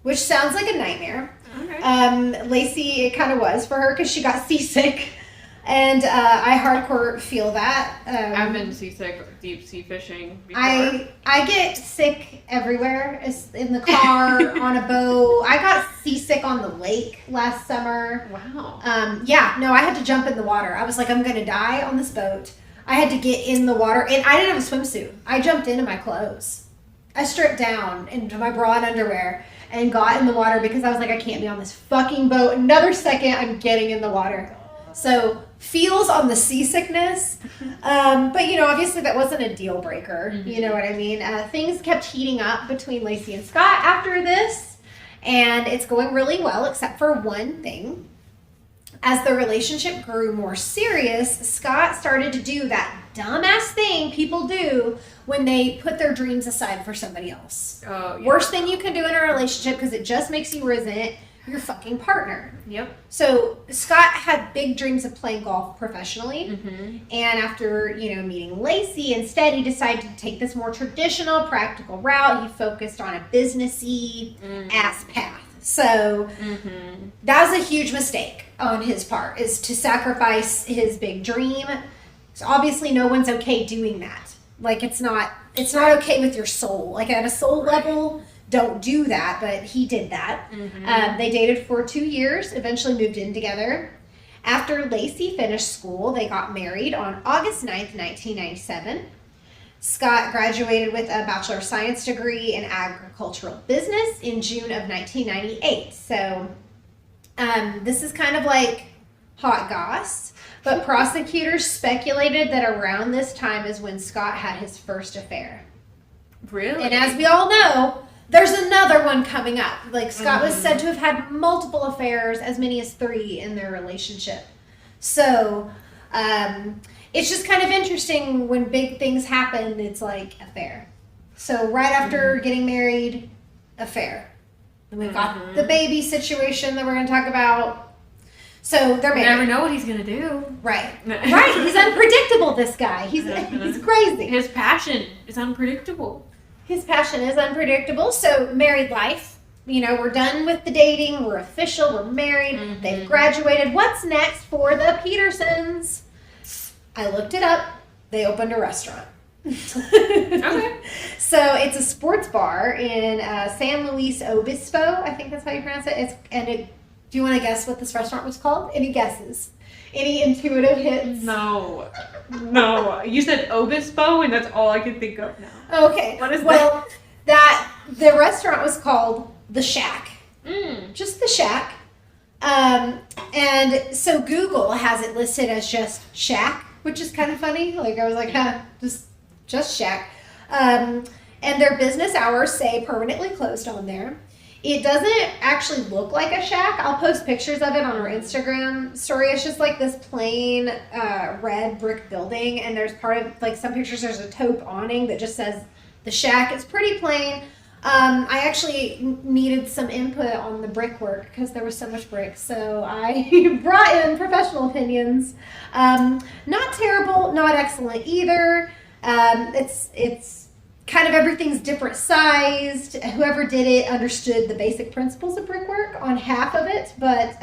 which sounds like a nightmare. Okay. LACI, it kind of was for her because she got seasick. And I hardcore feel that. I've been seasick deep sea fishing before. I get sick everywhere. It's in the car, on a boat. I got seasick on the lake last summer. Wow. I had to jump in the water. I was like, I'm going to die on this boat. I had to get in the water. And I didn't have a swimsuit. I jumped into my clothes. I stripped down into my bra and underwear and got in the water because I was like, I can't be on this fucking boat. Another second, I'm getting in the water. So, feels on the seasickness. But, obviously that wasn't a deal breaker. Mm-hmm. You know what I mean? Things kept heating up between LACI and Scott after this. And it's going really well, except for one thing. As the relationship grew more serious, Scott started to do that dumbass thing people do when they put their dreams aside for somebody else. Oh, yeah. Worst thing you can do in a relationship because it just makes you resent your fucking partner. Yep. So Scott had big dreams of playing golf professionally. Mm-hmm. And after, meeting LACI, instead he decided to take this more traditional, practical route. He focused on a businessy ass path. So that was a huge mistake on his part, is to sacrifice his big dream. So obviously no one's okay doing that. Like it's not okay with your soul. Like at a soul level, don't do that, but he did that. Mm-hmm. They dated for 2 years, eventually moved in together. After LACI finished school, they got married on August 9th, 1997. Scott graduated with a Bachelor of Science degree in agricultural business in June of 1998. So this is kind of like hot goss, but prosecutors speculated that around this time is when Scott had his first affair. Really? And as we all know, there's another one coming up. Like, Scott was said to have had multiple affairs, as many as 3 in their relationship. So, it's just kind of interesting when big things happen, it's like affair. So, right after getting married, affair. Then we've got the baby situation that we're going to talk about. So, they're married. You never know what he's going to do. Right. Right. He's unpredictable, this guy. He's crazy. His passion is unpredictable. His passion is unpredictable. So, married life. We're done with the dating. We're official. We're married. They've graduated. What's next for the Petersons? I looked it up. They opened a restaurant. Okay. So, it's a sports bar in San Luis Obispo. I think that's how you pronounce it. Do you want to guess what this restaurant was called? Any guesses? Any intuitive hits? No. You said Obispo, and that's all I can think of now. Okay. What is that? The restaurant was called The Shack. Just The Shack. And so Google has it listed as just Shack, which is kind of funny. Like, I was like, just Shack. And their business hours say permanently closed on there. It doesn't actually look like a shack. I'll post pictures of it on our Instagram story. It's just like this plain red brick building, and there's part of, like, some pictures, there's a taupe awning that just says The Shack. It's pretty plain. I actually needed some input on the brickwork because there was so much brick, so I brought in professional opinions. Not terrible, not excellent either. It's kind of everything's different sized. Whoever did it understood the basic principles of brickwork on half of it, but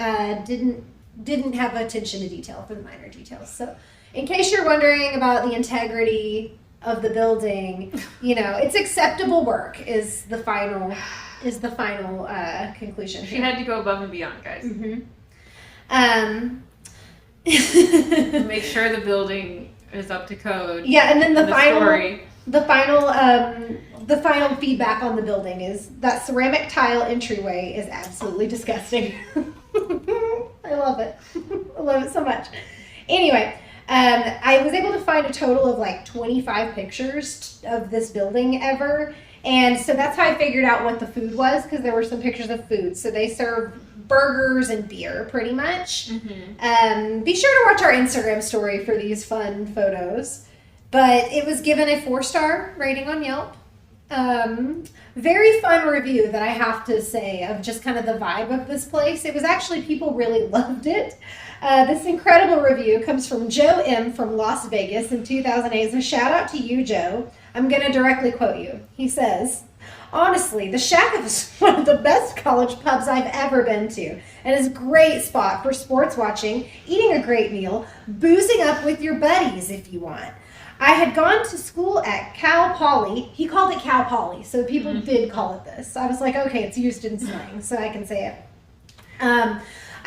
didn't have attention to detail for the minor details. So, in case you're wondering about the integrity of the building, it's acceptable work is the final conclusion. She had to go above and beyond, guys. Make sure the building is up to code. Yeah, and then the final story. The final feedback on the building is that ceramic tile entryway is absolutely disgusting. I love it. I love it so much. Anyway, I was able to find a total of like 25 pictures of this building ever. And so that's how I figured out what the food was, because there were some pictures of food. So they serve burgers and beer pretty much. Be sure to watch our Instagram story for these fun photos. But it was given a 4-star rating on Yelp. Very fun review that I have to say of just kind of the vibe of this place. It was actually, people really loved it. This incredible review comes from Joe M. from Las Vegas in 2008. So shout out to you, Joe. I'm going to directly quote you. He says, Honestly, the Shack is one of the best college pubs I've ever been to, and is a great spot for sports watching, eating a great meal, boozing up with your buddies if you want. I had gone to school at Cal Poly. He called it Cal Poly, so people did call it this. I was like, okay, it's used in slang, so I can say it.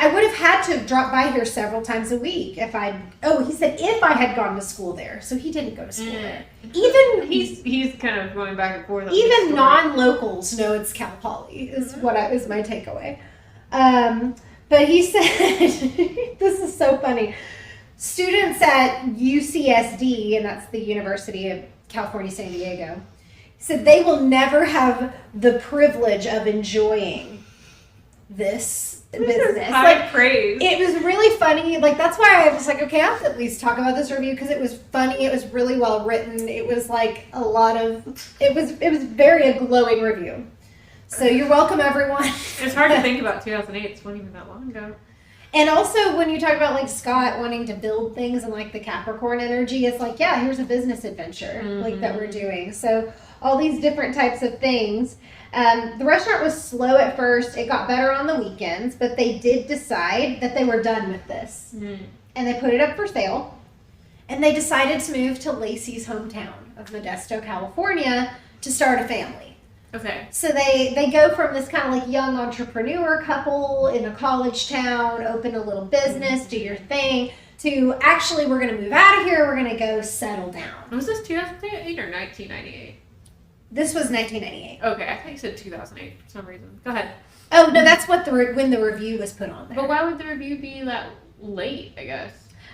I would have had to drop by here several times a week he said if I had gone to school there. So he didn't go to school there. Even he's kind of going back and forth. Even non-locals know it's Cal Poly is my takeaway. But he said, this is so funny. Students at UCSD, and that's the University of California, San Diego, said they will never have the privilege of enjoying this business. High praise. It was really funny. Like, that's why I was like, okay, I have to at least talk about this review because it was funny. It was really well written. It was like it was very a glowing review. So you're welcome, everyone. It's hard to think about 2008. It wasn't even that long ago. And also when you talk about like Scott wanting to build things and like the Capricorn energy, it's like, yeah, here's a business adventure like that we're doing. So all these different types of things. The restaurant was slow at first. It got better on the weekends, but they did decide that they were done with this. And they put it up for sale. And they decided to move to LACI's hometown of Modesto, California to start a family. Okay. So they go from this kind of like young entrepreneur couple in a college town, open a little business, do your thing, to actually we're going to move out of here, we're going to go settle down. Was this 2008 or 1998? This was 1998. Okay, I thought you said 2008 for some reason. Go ahead. Oh, no, that's what when the review was put on there. But why would the review be that late, I guess?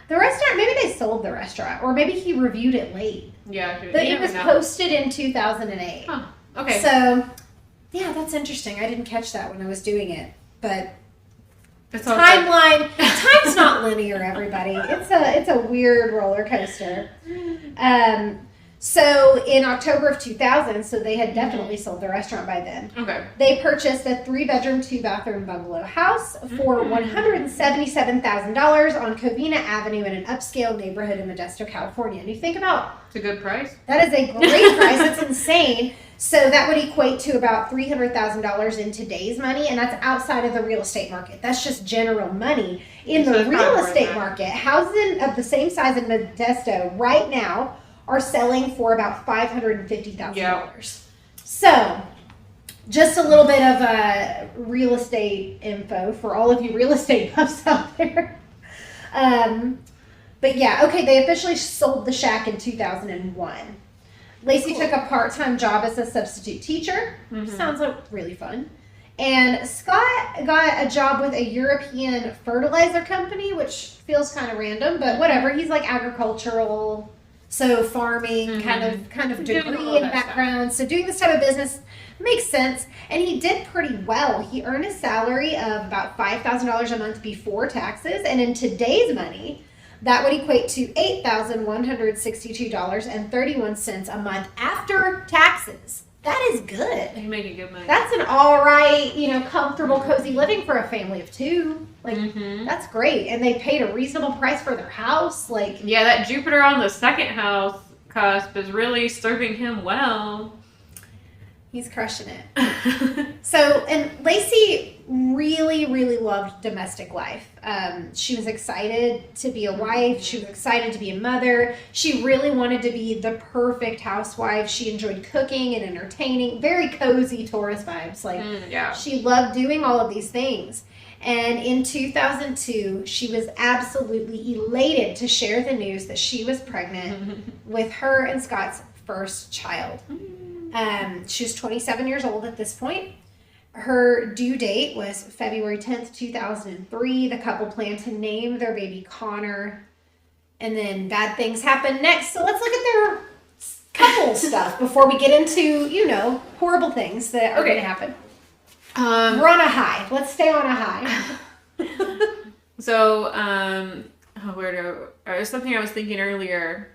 The restaurant, maybe they sold the restaurant, or maybe he reviewed it late. Yeah. But it was posted in 2008. Huh. Okay. So, yeah, that's interesting. I didn't catch that when I was doing it. But time's not linear, everybody. It's a weird roller coaster. So in October of 2000, so they had definitely sold the restaurant by then. Okay. They purchased a 3-bedroom, 2-bathroom bungalow house for $177,000 on Covina Avenue in an upscale neighborhood in Modesto, California. And you think about... It's a good price. That is a great price. That's insane. So that would equate to about $300,000 in today's money, and that's outside of the real estate market. That's just general money. In the real estate market, houses of the same size in Modesto right now are selling for about $550,000. Yep. So, just a little bit of real estate info for all of you real estate buffs out there. But yeah, okay, they officially sold the Shack in 2001. LACI took a part-time job as a substitute teacher. Sounds like really fun. And Scott got a job with a European fertilizer company, which feels kind of random, but whatever. He's like agricultural, so farming kind of degree and background. So doing this type of business makes sense. And he did pretty well. He earned a salary of about $5,000 a month before taxes. And in today's money, that would equate to $8,162.31 a month after taxes. That is good. You're making good money. That's an all right, comfortable, cozy living for a family of two. Like, that's great. And they paid a reasonable price for their house. Like, yeah, that Jupiter on the second house cusp is really serving him well. He's crushing it. So, and LACI really, really loved domestic life. She was excited to be a wife. She was excited to be a mother. She really wanted to be the perfect housewife. She enjoyed cooking and entertaining. Very cozy Taurus vibes. Like, she loved doing all of these things. And in 2002, she was absolutely elated to share the news that she was pregnant with her and Scott's first child. She was 27 years old at this point. Her due date was February 10th, 2003. The couple planned to name their baby Connor. And then bad things happened next. So let's look at their couple stuff before we get into, horrible things that are going to happen. We're on a high. Let's stay on a high. So, there's something I was thinking earlier.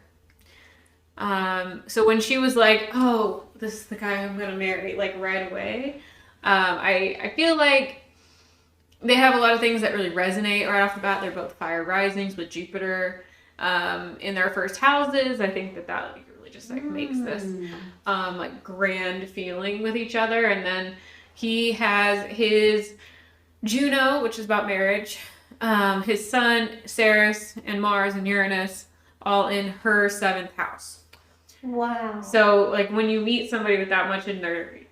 So when she was like, oh, this is the guy I'm going to marry, like right away, I feel like they have a lot of things that really resonate right off the bat. They're both fire risings with Jupiter in their first houses. I think that would be really really just like makes this like grand feeling with each other. And then he has his Juno, which is about marriage, his sun, Ceres, and Mars and Uranus, all in her 7th house. Wow. So, like, when you meet somebody with that much in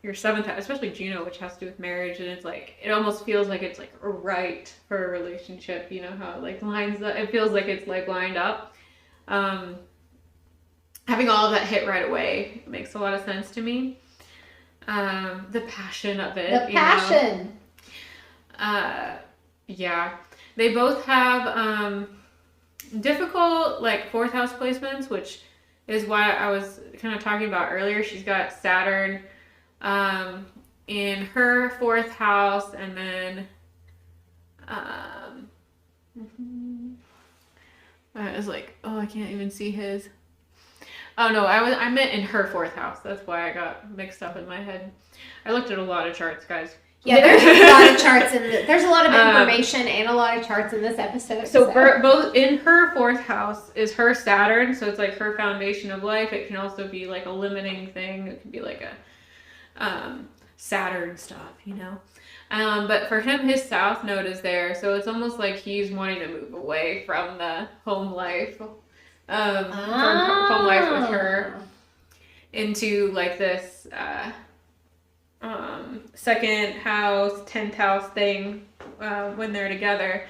your 7th house, especially Juno, which has to do with marriage, and it's like, it almost feels like it's like right for a relationship, you know, how it like lines up, it feels like it's like lined up. Having all of that hit right away makes a lot of sense to me. The passion of it. The passion. Yeah. They both have difficult, like, 4th house placements, which is why I was kind of talking about earlier. She's got Saturn in her 4th house, and then I was like, oh, I can't even see his. Oh no, I meant in her 4th house. That's why I got mixed up in my head. I looked at a lot of charts, guys. Yeah, there's a lot of charts there's a lot of information and a lot of charts in this episode. So both in her 4th house is her Saturn, so it's like her foundation of life. It can also be like a limiting thing. It can be like a Saturn stuff, you know. But for him, his South node is there, so it's almost like he's wanting to move away from the home life, from home life with her, into like this 2nd house, 10th house thing when they're together,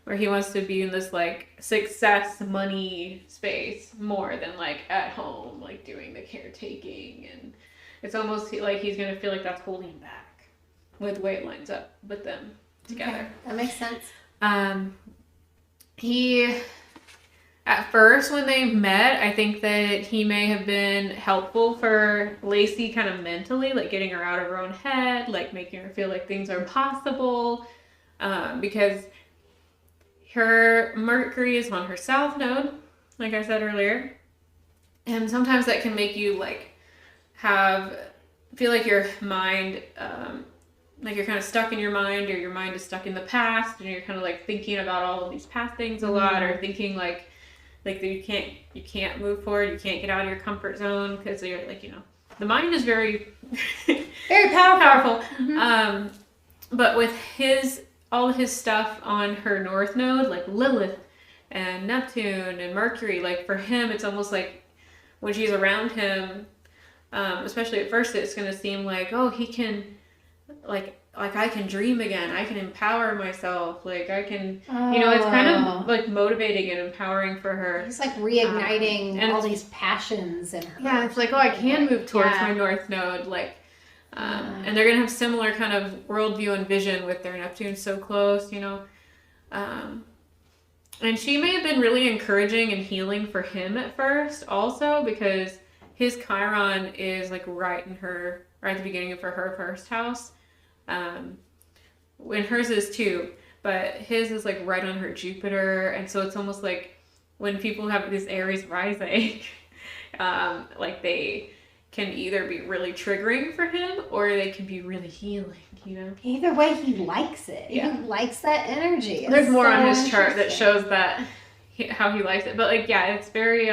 where he wants to be in this like success money space more than like at home, like doing the caretaking, and it's almost like he's gonna feel like that's holding him back with the way it lines up with them together. Okay, that makes sense. He, at first when they met, I think that he may have been helpful for LACI kind of mentally, like getting her out of her own head, like making her feel like things are possible, because her Mercury is on her South node, like I said earlier, and sometimes that can make you like feel like your mind, like you're kind of stuck in your mind, or your mind is stuck in the past, and you're kind of like thinking about all of these past things a lot, or thinking like you can't move forward, you can't get out of your comfort zone, because you're like, you know, the mind is very very powerful. But with all his stuff on her North node, like Lilith and Neptune and Mercury, like for him it's almost like when she's around him, especially at first, it's going to seem like, oh, he can like I can dream again, I can empower myself, like I can, you know, it's kind of like motivating and empowering for her. It's like reigniting all these passions in her. Yeah, it's like, oh, I can move towards my North node, like, and they're gonna have similar kind of worldview and vision with their Neptune so close, you know. And she may have been really encouraging and healing for him at first, also because his Chiron is like right at the beginning of her 1st house. When hers is too, but his is like right on her Jupiter, and so it's almost like when people have this Aries rising, like they can either be really triggering for him, or they can be really healing, you know? Either way, he likes it. Yeah. He likes that energy. There's more on his chart that shows that how he likes it, but like, yeah, it's very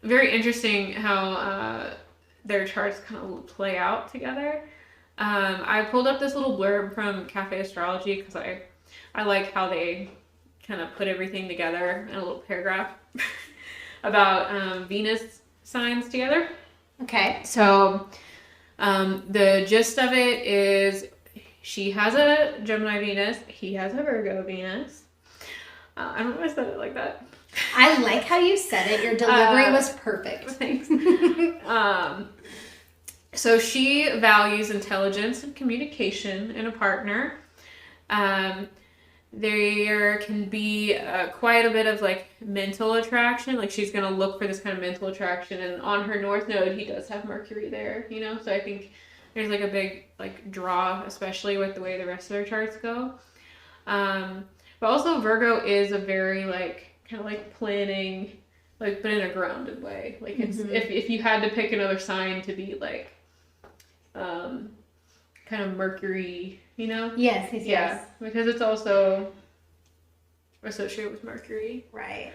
very interesting how their charts kind of play out together. I pulled up this little blurb from Cafe Astrology because I like how they kind of put everything together in a little paragraph about Venus signs together. Okay. So the gist of it is she has a Gemini Venus, he has a Virgo Venus. I don't know if I said it like that. I like how you said it. Your delivery was perfect. Thanks. So she values intelligence and communication in a partner. There can be quite a bit of like mental attraction. Like she's going to look for this kind of mental attraction. And on her North node, he does have Mercury there, you know? So I think there's like a big like draw, especially with the way the rest of their charts go. But also Virgo is a very like kind of like planning, like, but in a grounded way. Like it's if you had to pick another sign to be like kind of Mercury, you know? Yes. Yeah, because it's also associated with Mercury. Right.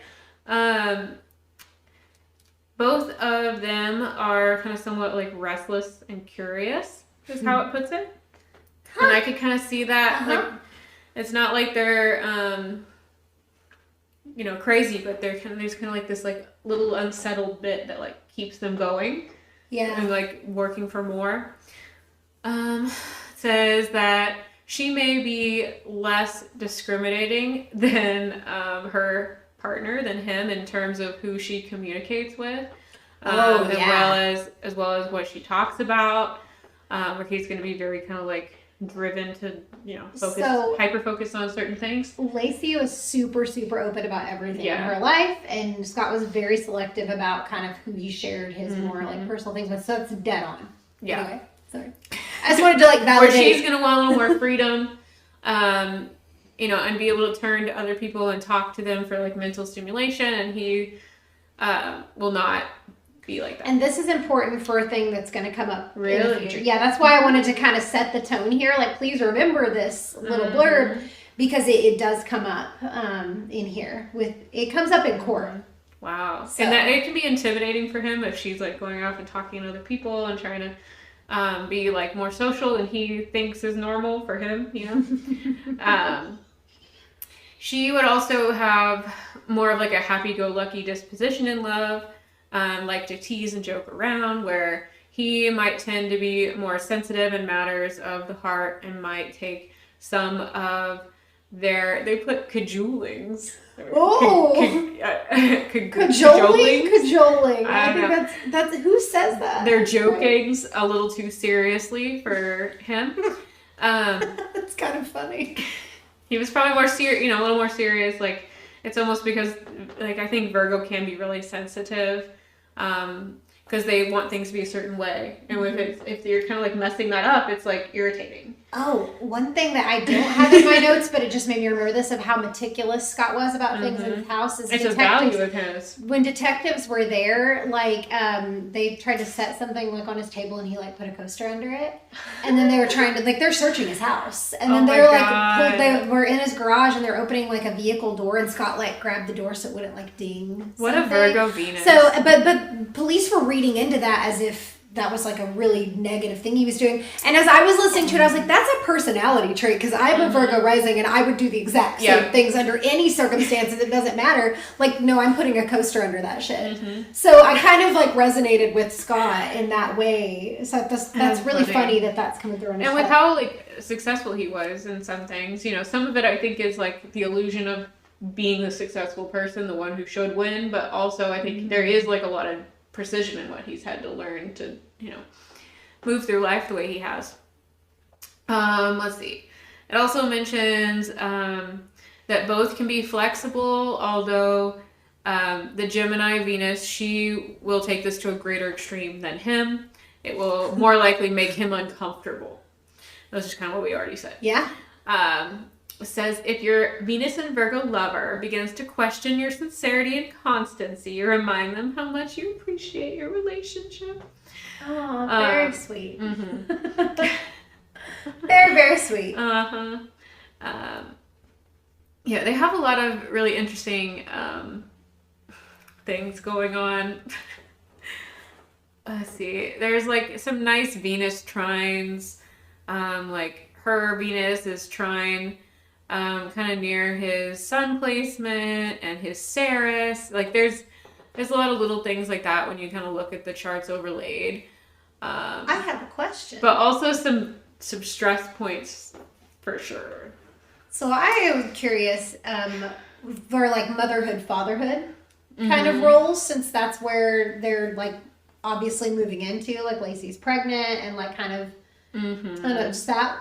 both of them are kind of somewhat like restless and curious, is how it puts it. And I could kind of see that. Like, it's not like they're, crazy, but there's kind of like this like little unsettled bit that like keeps them going. Yeah. And like working for more. Says that she may be less discriminating than her partner, than him, in terms of who she communicates with. As well as what she talks about. Where he's going to be very kind of like driven to, hyper focus on certain things. LACI was super, super open about everything in her life, and Scott was very selective about kind of who he shared his more like personal things with. So it's dead on. Yeah. Anyway, sorry. I just wanted to like validate. Where she's gonna want a little more freedom, and be able to turn to other people and talk to them for like mental stimulation, and he will not be like that. And this is important for a thing that's going to come up really in the future. Yeah, that's why I wanted to kind of set the tone here. Like, please remember this little blurb, because it does come up in here. It comes up in court. Wow. So. And that it can be intimidating for him if she's like going off and talking to other people and trying to be like more social than he thinks is normal for him, She would also have more of like a happy-go-lucky disposition in love. Like to tease and joke around, where he might tend to be more sensitive in matters of the heart and might take some of they put cajolings. Oh! Cajoling. I think that's who says that? Their jokings a little too seriously for him. That's kind of funny. He was probably more serious, a little more serious. Like, it's almost because, like, I think Virgo can be really sensitive. Because they want things to be a certain way, and if you're kind of like messing that up, it's like irritating. Oh, one thing that I don't have in my notes, but it just made me remember this, of how meticulous Scott was about things in his house. It's a value of his. When detectives were there, like, they tried to set something like on his table, and he like put a coaster under it, and then they were trying to like they're searching his house, and then they were in his garage, and they're opening like a vehicle door, and Scott like grabbed the door so it wouldn't like ding. What a Virgo Venus. So, but police were reading into that as if that was like a really negative thing he was doing. And as I was listening to it, I was like, that's a personality trait, because I'm a Virgo rising and I would do the exact same things under any circumstances. It doesn't matter. Like, no, I'm putting a coaster under that shit. So I kind of like resonated with Scott in that way. So that's really funny that that's coming through. And with how like successful he was in some things, some of it I think is like the illusion of being the successful person, the one who should win. But also I think there is like a lot of precision in what he's had to learn to, move through life the way he has. Let's see. It also mentions that both can be flexible, although the Gemini Venus, she will take this to a greater extreme than him. It will more likely make him uncomfortable. That's just kind of what we already said. Yeah. Says, if your Venus and Virgo lover begins to question your sincerity and constancy, remind them how much you appreciate your relationship. Oh, very sweet. Very, very sweet. Yeah, they have a lot of really interesting things going on. Let's see. There's like some nice Venus trines. Like her Venus is trine kind of near his sun placement and his Ceres. Like there's a lot of little things like that when you kind of look at the charts overlaid. I have a question. But also some stress points for sure. So I am curious for like motherhood, fatherhood kind of roles, since that's where they're like obviously moving into. Like LACI's pregnant and like kind of I don't know, just that.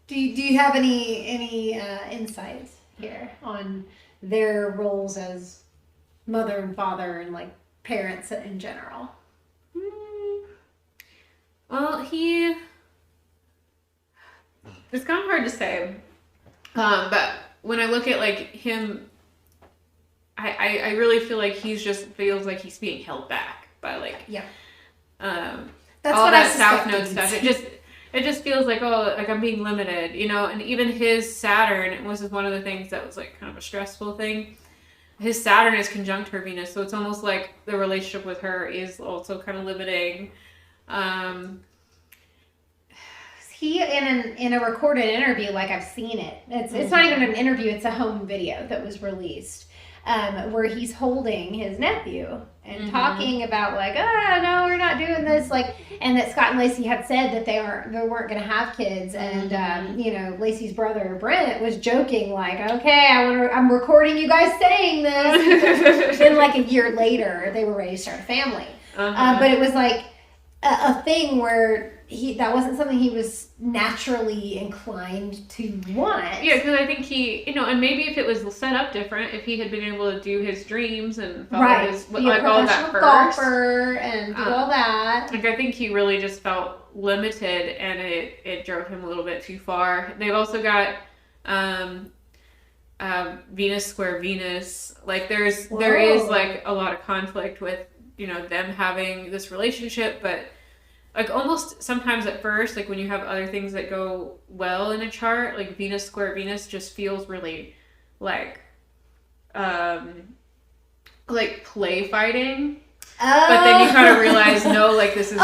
Do you have any insights here on their roles as mother and father and like parents in general? Well, it's kind of hard to say, but when I look at like him, I really feel like feels like he's being held back by like that's all what that South Node stuff. It just feels like, like I'm being limited, and even his Saturn was one of the things that was like kind of a stressful thing. his Saturn is conjunct her Venus, so it's almost like the relationship with her is also kind of limiting. He in a recorded interview, like I've seen it. It's not even an interview; it's a home video that was released, where he's holding his nephew and talking about like, no, we're not doing this, like, and that Scott and Lacey had said that they weren't going to have kids, and you know, Lacey's brother Brent was joking like, okay, I'm recording you guys saying this. Then like a year later, they were ready to start a family, but it was like a thing where that wasn't something he was naturally inclined to want. Yeah, because I think he, you know, and maybe if it was set up different, if he had been able to do his dreams and follow his, like all that first, golfer and do all that. Like I think he really just felt limited, and it drove him a little bit too far. They've also got Venus square Venus. Like there is like a lot of conflict with, you know, them having this relationship, but like almost sometimes at first, like when you have other things that go well in a chart, like Venus square Venus just feels really like play fighting. Oh. But then you kind of realize, no, like this is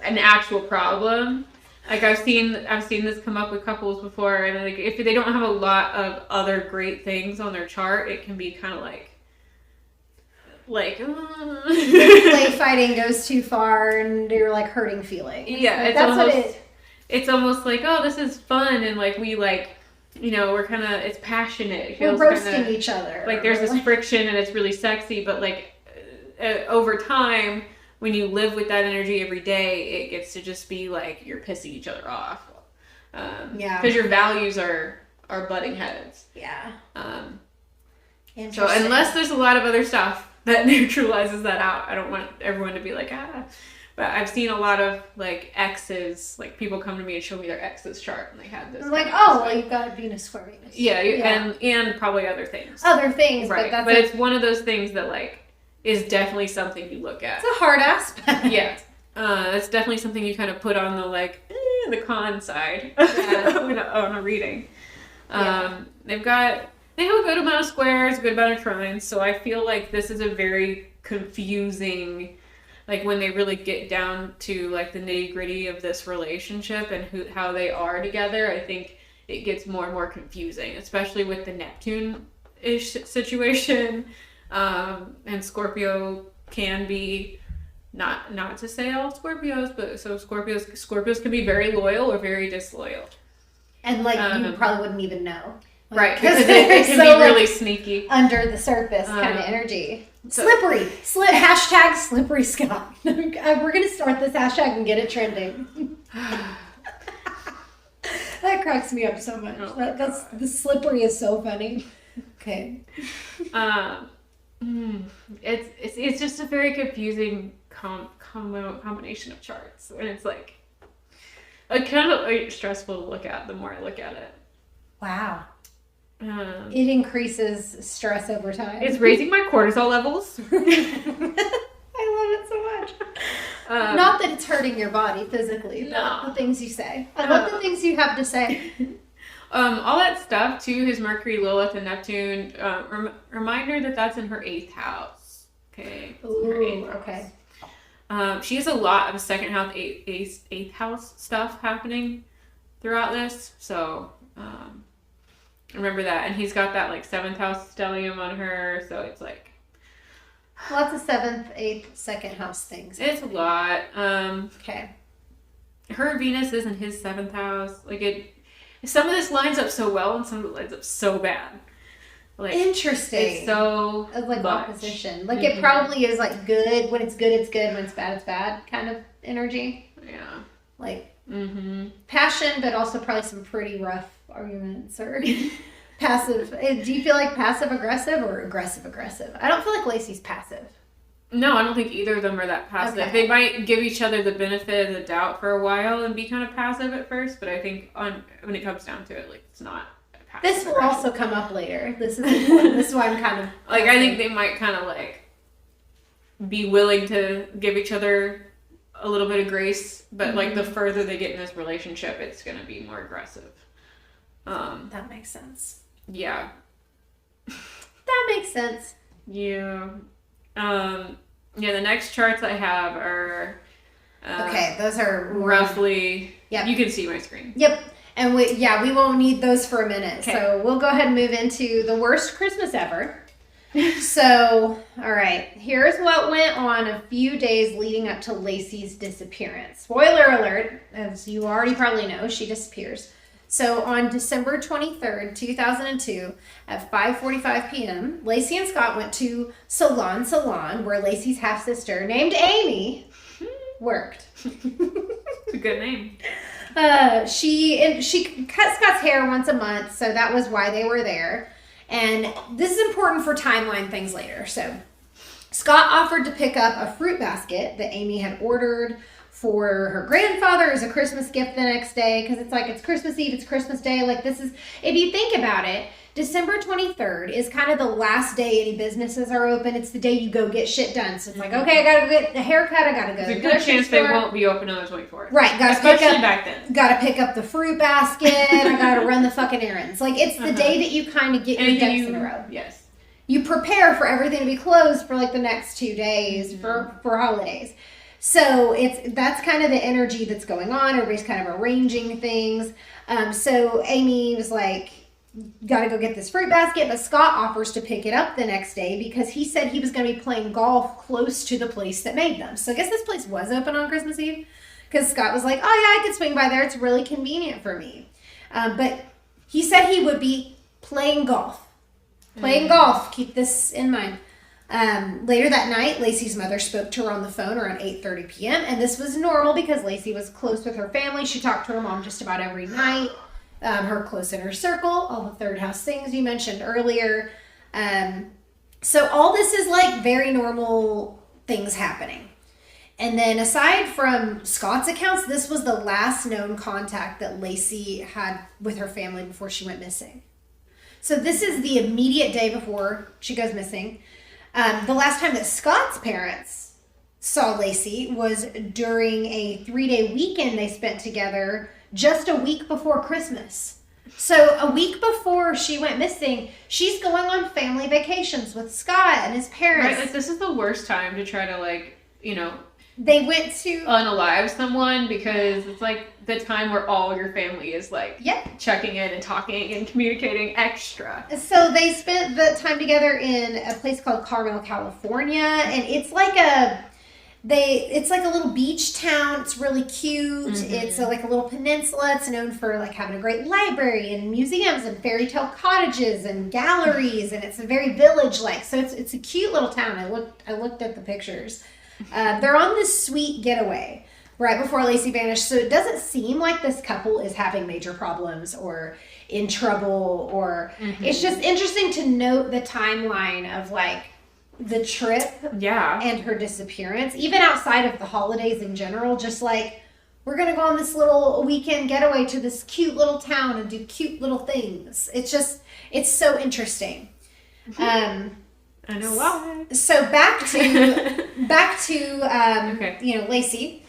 an actual problem. Like I've seen this come up with couples before, and like if they don't have a lot of other great things on their chart, it can be kind of like play fighting goes too far and you're like hurting feelings. Yeah, like, it's almost like, oh, this is fun, and like we like, you know, we're kind of, it's passionate. We're roasting each other. Like there's this friction and it's really sexy, but like over time, when you live with that energy every day, it gets to just be like you're pissing each other off. Because your values are butting heads. Yeah. So unless there's a lot of other stuff that neutralizes that out, I don't want everyone to be like, But I've seen a lot of like exes, like people come to me and show me their ex's chart, and they had this. I'm like, oh, well, you've got a Venus square Venus. Yeah, and probably other things. Right? But it's one of those things that like is definitely something you look at. It's a hard aspect. Yeah, it's definitely something you kind of put on the like the con side on a reading. They have a good amount of squares, a good amount of trines, so I feel like this is a very confusing, like when they really get down to like the nitty gritty of this relationship and how they are together, I think it gets more and more confusing, especially with the Neptune-ish situation. And Scorpio can be, not to say all Scorpios, but so Scorpios can be very loyal or very disloyal. And like you probably wouldn't even know. Like, right, because it can be really sneaky. Under the surface kind of energy. Slippery. Hashtag slippery Scott. We're going to start this hashtag and get it trending. That cracks me up so much. The slippery is so funny. Okay. It's just a very confusing combination of charts. And it's like kind of stressful to look at the more I look at it. Wow. It increases stress over time. It's raising my cortisol levels. I love it so much. Not that it's hurting your body physically, but the things you say. I love the things you have to say. All that stuff too, his Mercury, Lilith, and Neptune. Reminder that that's in her 8th house. Okay. Ooh, okay. She has a lot of second house, 8th house stuff happening throughout this. So, remember that. And he's got that like 7th house stellium on her. So it's like lots of 7th, 8th, 2nd house things. It's a lot. Okay. Her Venus is in his 7th house. Like some of this lines up so well and some of it lines up so bad. Like, interesting. It's so like much. Opposition. Like it probably is like good. When it's good, it's good. When it's bad, it's bad kind of energy. Yeah. Like passion, but also probably some pretty rough arguments or passive. Do you feel like passive aggressive or aggressive aggressive? I don't feel like Lacey's passive. No, I don't think either of them are that passive. Okay. They might give each other the benefit of the doubt for a while and be kind of passive at first, but I think when it comes down to it, like it's not passive. This will also come up later. This is important. This is why I'm kind of like I think they might kind of like be willing to give each other a little bit of grace, but like the further they get in this relationship, it's going to be more aggressive. That makes sense. Yeah. that makes sense. Yeah. The next charts I have are... okay, those are... roughly... Yep. You can see my screen. Yep. And we won't need those for a minute. Okay. So we'll go ahead and move into the worst Christmas ever. So, all right. Here's what went on a few days leading up to Lacey's disappearance. Spoiler alert, as you already probably know, she disappears. So on December 23rd, 2002, at 5:45 p.m., Lacey and Scott went to Salon, where Lacey's half-sister, named Amy, worked. It's a good name. She cut Scott's hair once a month, so that was why they were there. And this is important for timeline things later. So Scott offered to pick up a fruit basket that Amy had ordered for her grandfather as a Christmas gift the next day, because it's Christmas Eve, it's Christmas Day. Like, this is, if you think about it, December 23rd is kind of the last day any businesses are open. It's the day you go get shit done. So it's like, okay, I gotta get a haircut, I gotta go. There's a good chance they won't be open on the 24th. Right, especially back then. Gotta pick up the fruit basket, I gotta run the fucking errands. Like, it's the day that you kind of get your ducks in a row. Yes. You prepare for everything to be closed for like the next 2 days for holidays. So that's kind of the energy that's going on. Everybody's kind of arranging things. So Amy was like, got to go get this fruit basket, but Scott offers to pick it up the next day because he said he was going to be playing golf close to the place that made them. So I guess this place was open on Christmas Eve because Scott was like, oh yeah, I could swing by there. It's really convenient for me. But he said he would be playing golf. Golf. Keep this in mind. Later that night, Lacey's mother spoke to her on the phone around 8:30 p.m. And this was normal because Lacey was close with her family. She talked to her mom just about every night. Her close inner circle, all the third house things you mentioned earlier. So all this is like very normal things happening. And then aside from Scott's accounts, this was the last known contact that Lacey had with her family before she went missing. So this is the immediate day before she goes missing. The last time that Scott's parents saw Lacey was during a 3-day weekend they spent together just a week before Christmas. So a week before she went missing, she's going on family vacations with Scott and his parents. Right, like this is the worst time to try to they went to unalive someone because it's like the time where all your family is like checking in and talking and communicating extra. So they spent the time together in a place called Carmel, California, and it's like a little beach town. It's really cute. Mm-hmm. It's like a little peninsula. It's known for like having a great library and museums and fairy tale cottages and galleries, and it's a very village-like. So it's a cute little town. I looked at the pictures. They're on this sweet getaway right before Lacey vanished. So it doesn't seem like this couple is having major problems or in trouble or it's just interesting to note the timeline of like the trip and her disappearance, even outside of the holidays in general. Just like, we're going to go on this little weekend getaway to this cute little town and do cute little things. It's so interesting. I know why. So back to Lacey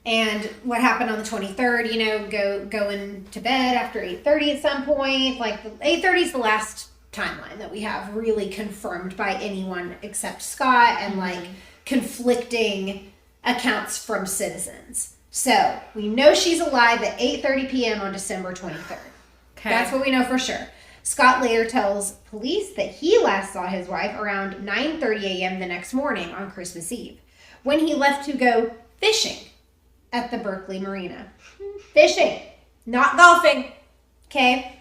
and what happened on the 23rd, going to bed after 8:30 at some point. Like 8:30 is the last timeline that we have really confirmed by anyone except Scott and like conflicting accounts from citizens. So we know she's alive at 8:30 p.m. on December 23rd. Okay. That's what we know for sure. Scott later tells police that he last saw his wife around 9:30 a.m. the next morning on Christmas Eve when he left to go fishing at the Berkeley Marina. Fishing, not golfing. Okay.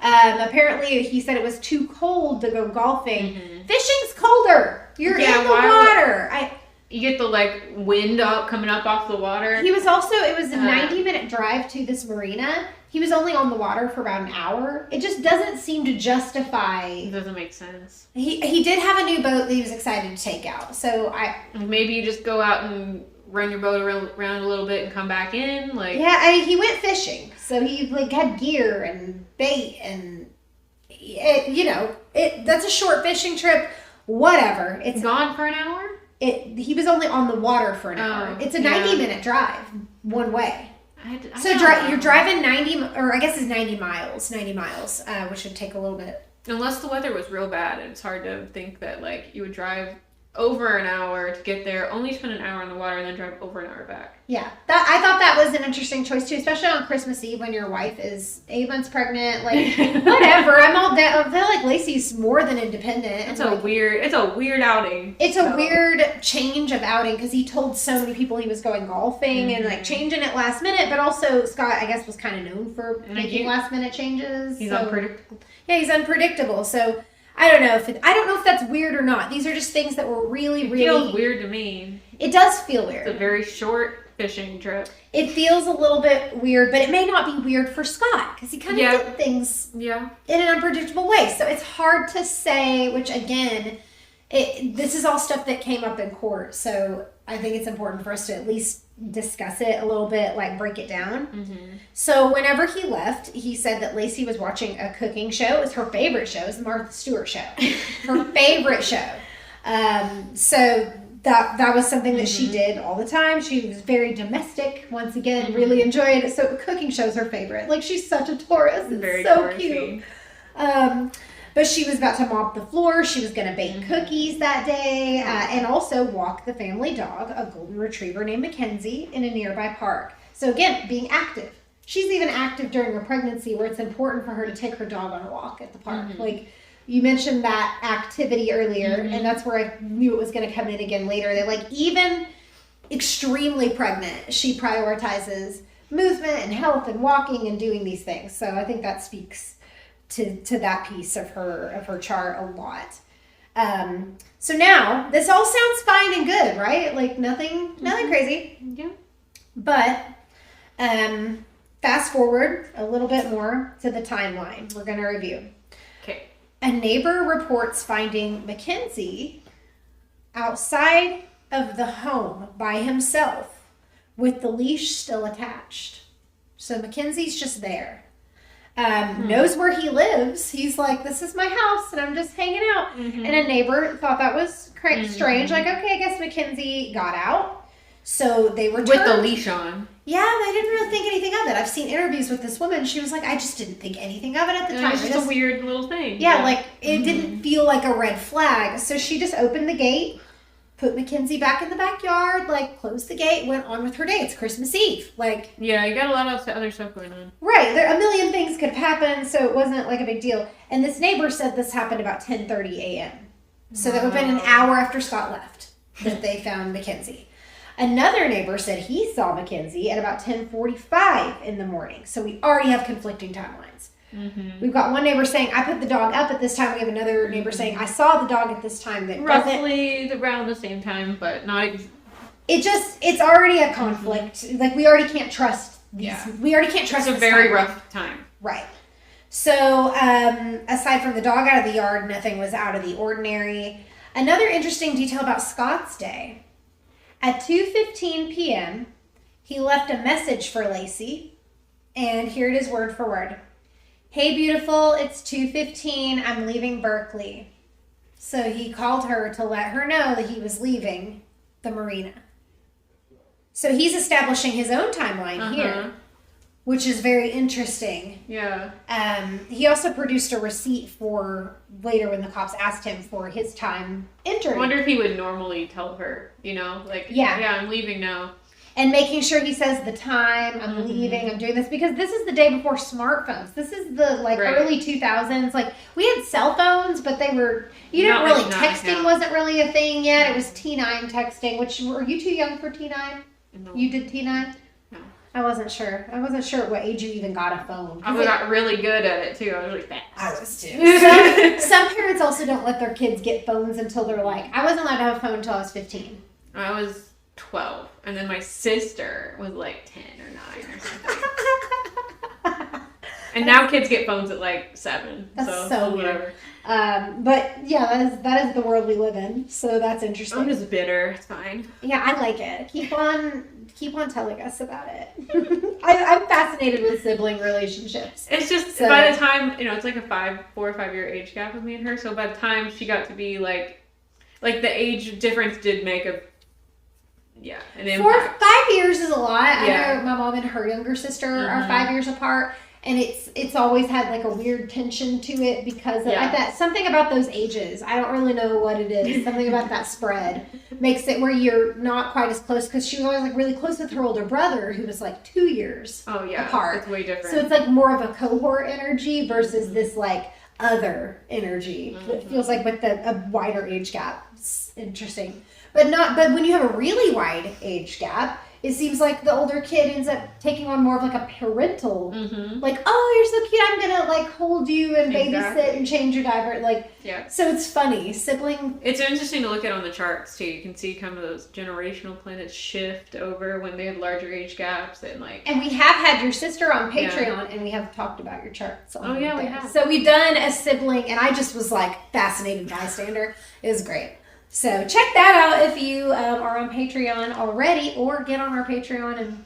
Apparently he said it was too cold to go golfing. Mm-hmm. Fishing's colder. You're in the water. You get the like wind coming up off the water. It was a 90-minute drive to this marina. He was only on the water for about an hour. It just doesn't seem to justify. It doesn't make sense. He did have a new boat that he was excited to take out. So maybe you just go out and run your boat around a little bit and come back in. He went fishing, so he had gear and bait and that's a short fishing trip. Whatever. It's gone for an hour. He was only on the water for an hour. It's a 90-minute drive one way. You're driving 90 miles, which would take a little bit Unless the weather was real bad, it's hard to think that, like, you would drive over an hour to get there, only spend an hour on the water, and then drive over an hour back. Yeah, I thought that was an interesting choice too, especially on Christmas Eve when your wife is 8 months pregnant. Like, whatever, I'm all down. I feel like Lacey's more than independent. It's a weird outing. It's a weird change of outing because he told so many people he was going golfing and like changing it last minute, but also Scott, I guess, was kind of known for making last minute changes. He's unpredictable. Yeah, he's unpredictable. So I don't know if that's weird or not. These are just things that were really. It feels weird to me. It does feel weird. It's a very short fishing trip. It feels a little bit weird, but it may not be weird for Scott because he kind of did things in an unpredictable way. So it's hard to say, which again, this is all stuff that came up in court. So I think it's important for us to at least discuss it a little bit, like break it down. Mm-hmm. So whenever he left, he said that Lacey was watching a cooking show. It was her favorite show. It was the Martha Stewart show. Her favorite show. So that was something that she did all the time. She was very domestic, once again, really enjoyed it. So cooking show's her favorite. Like, she's such a Taurus. It's very so cute. But she was about to mop the floor. She was going to bake cookies that day and also walk the family dog, a golden retriever named Mackenzie, in a nearby park. So again, being active. She's even active during her pregnancy where it's important for her to take her dog on a walk at the park. Like, you mentioned that activity earlier, and that's where I knew it was going to come in again later. That, like, even extremely pregnant, she prioritizes movement and health and walking and doing these things. So I think that speaks to that piece of her chart a lot. So now this all sounds fine and good, right? Like nothing crazy. Yeah. But fast forward a little bit more to the timeline. We're going to review. Okay. A neighbor reports finding Mackenzie outside of the home by himself with the leash still attached. So Mackenzie's just there. Knows where he lives. He's like, this is my house and I'm just hanging out. And a neighbor thought that was strange. Like, okay, I guess Mackenzie got out. So they returned. With the leash on. Yeah, they didn't really think anything of it. I've seen interviews with this woman. She was like, I just didn't think anything of it at the time. It was just a weird little thing. Yeah, like it didn't feel like a red flag. So she just opened the gate, put Mackenzie back in the backyard, like closed the gate, went on with her day. It's Christmas Eve. Like, yeah, you got a lot of other stuff going on. Right. There, a million things could have happened, so it wasn't like a big deal. And this neighbor said this happened about 10:30 a.m. So that would have been an hour after Scott left that they found Mackenzie. Another neighbor said he saw Mackenzie at about 10:45 in the morning. So we already have conflicting timelines. We've got one neighbor saying, I put the dog up at this time. We have another neighbor saying, I saw the dog at this time. That roughly around the same time, but not... It's already a conflict. Like, we already can't trust these. Yeah. We already can't trust It's a very rough time. Right. So, aside from the dog out of the yard, nothing was out of the ordinary. Another interesting detail about Scott's day. At 2:15 p.m., he left a message for Lacey, and here it is word for word. Hey, beautiful, it's 2:15. I'm leaving Berkeley. So he called her to let her know that he was leaving the marina. So he's establishing his own timeline here, which is very interesting. Yeah. He also produced a receipt for later when the cops asked him for his time entering. I wonder if he would normally tell her, you know, like, yeah, I'm leaving now. And making sure he says the time, I'm leaving, I'm doing this, because this is the day before smartphones. This is the early 2000s. Like, we had cell phones, but they were, texting wasn't really a thing yet. It was T9 texting, which, were you too young for T9? No. You did T9? No. I wasn't sure. I wasn't sure at what age you even got a phone. I got really good at it, too. I was really fast. I was, too. Some parents also don't let their kids get phones until they're like, I wasn't allowed to have a phone until I was 15. I was 12, and then my sister was like 10 or 9 or something. And now kids get phones at like 7. That's so whatever. But yeah, that is the world we live in. So that's interesting. I'm just bitter. It's fine. Yeah, I like it. Keep on telling us about it. I'm fascinated with sibling relationships. It's just by the time, it's like a 4 or 5 year age gap with me and her. So by the time she got to be like the age difference did make an impact. 5 years is a lot. Yeah. I know my mom and her younger sister are 5 years apart. And it's always had like a weird tension to it because of that. Something about those ages. I don't really know what it is. Something about that spread makes it where you're not quite as close, because she was always like really close with her older brother, who was like 2 years apart. It's way different. So it's like more of a cohort energy versus this like other energy. It feels like with a wider age gap. It's interesting. But when you have a really wide age gap, it seems like the older kid ends up taking on more of like a parental, like, oh, you're so cute, I'm gonna like hold you and babysit and change your diaper, like, so it's funny, sibling. It's interesting to look at on the charts too. You can see kind of those generational planets shift over when they have larger age gaps and like. And we have had your sister on Patreon, and we have talked about your charts. We have. So we've done a sibling, and I just was like fascinated bystander. It was great. So check that out if you are on Patreon already, or get on our Patreon and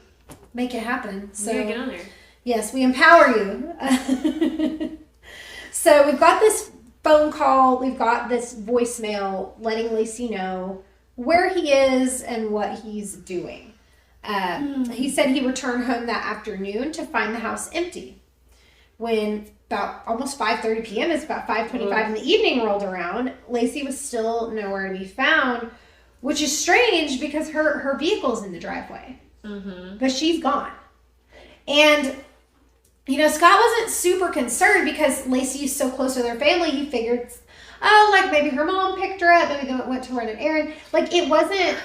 make it happen. So get on there. Yes, we empower you. So we've got this phone call, we've got this voicemail letting LACI know where he is and what he's doing. He said he returned home that afternoon to find the house empty. When about almost 5:30 p.m., it's about 5:25 in the evening rolled around, LACI was still nowhere to be found, which is strange because her vehicle's in the driveway. But she's gone. And, you know, Scott wasn't super concerned because LACI is so close to their family. He figured, oh, like maybe her mom picked her up, maybe they went to run an errand. Like, it wasn't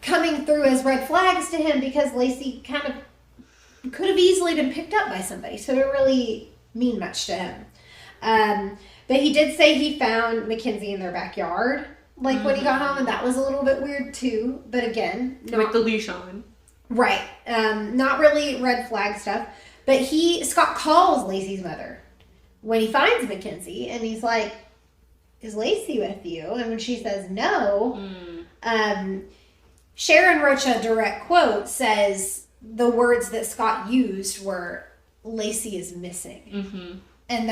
coming through as red flags to him because LACI kind of could have easily been picked up by somebody. So it really mean much to him. But he did say he found Mackenzie in their backyard, like when he got home, and that was a little bit weird too. But again, with the leash on. Right. Not really red flag stuff. But Scott calls LACI's mother when he finds Mackenzie, and he's like, is LACI with you? And when she says no, Sharon Rocha, direct quote, says the words that Scott used were, LACI is missing. And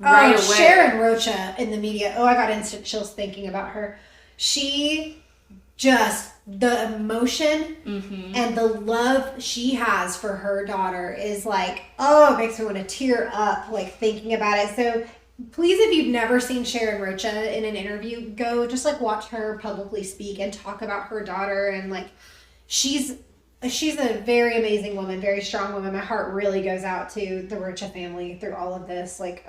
right away. Sharon Rocha in the media, I got instant chills thinking about her. She just, the emotion and the love she has for her daughter is like, it makes me want to tear up, like, thinking about it. So please, if you've never seen Sharon Rocha in an interview, go just like watch her publicly speak and talk about her daughter. And like, she's a very amazing woman, very strong woman. My heart really goes out to the Rocha family through all of this. Like,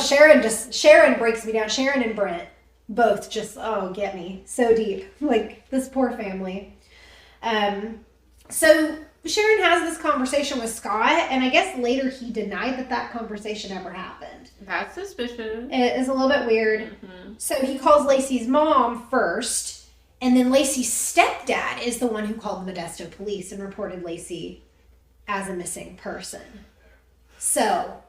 Sharon breaks me down. Sharon and Brent both just, get me so deep. Like, this poor family. So Sharon has this conversation with Scott, and I guess later he denied that conversation ever happened. That's suspicious. It is a little bit weird. So he calls LACI's mom first. And then LACI's stepdad is the one who called the Modesto police and reported LACI as a missing person. So,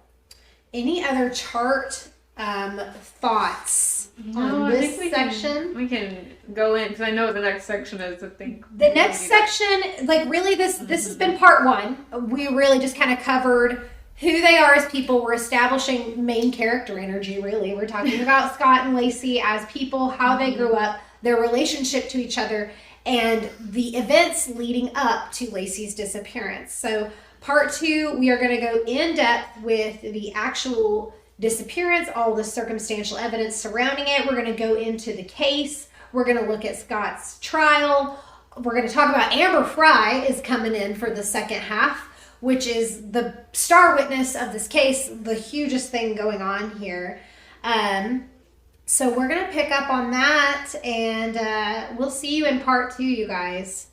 any other chart thoughts on this section? We can go in, because I know the next section is the thing. The next section, like, really, this has been part one. We really just kind of covered who they are as people. We're establishing main character energy, really. We're talking about Scott and LACI as people, how they grew up, their relationship to each other, and the events leading up to LACI's disappearance. So part two, we are going to go in depth with the actual disappearance, all the circumstantial evidence surrounding it. We're going to go into the case. We're going to look at Scott's trial. We're going to talk about Amber Fry is coming in for the second half, which is the star witness of this case, the hugest thing going on here. So we're going to pick up on that, and we'll see you in part two, you guys.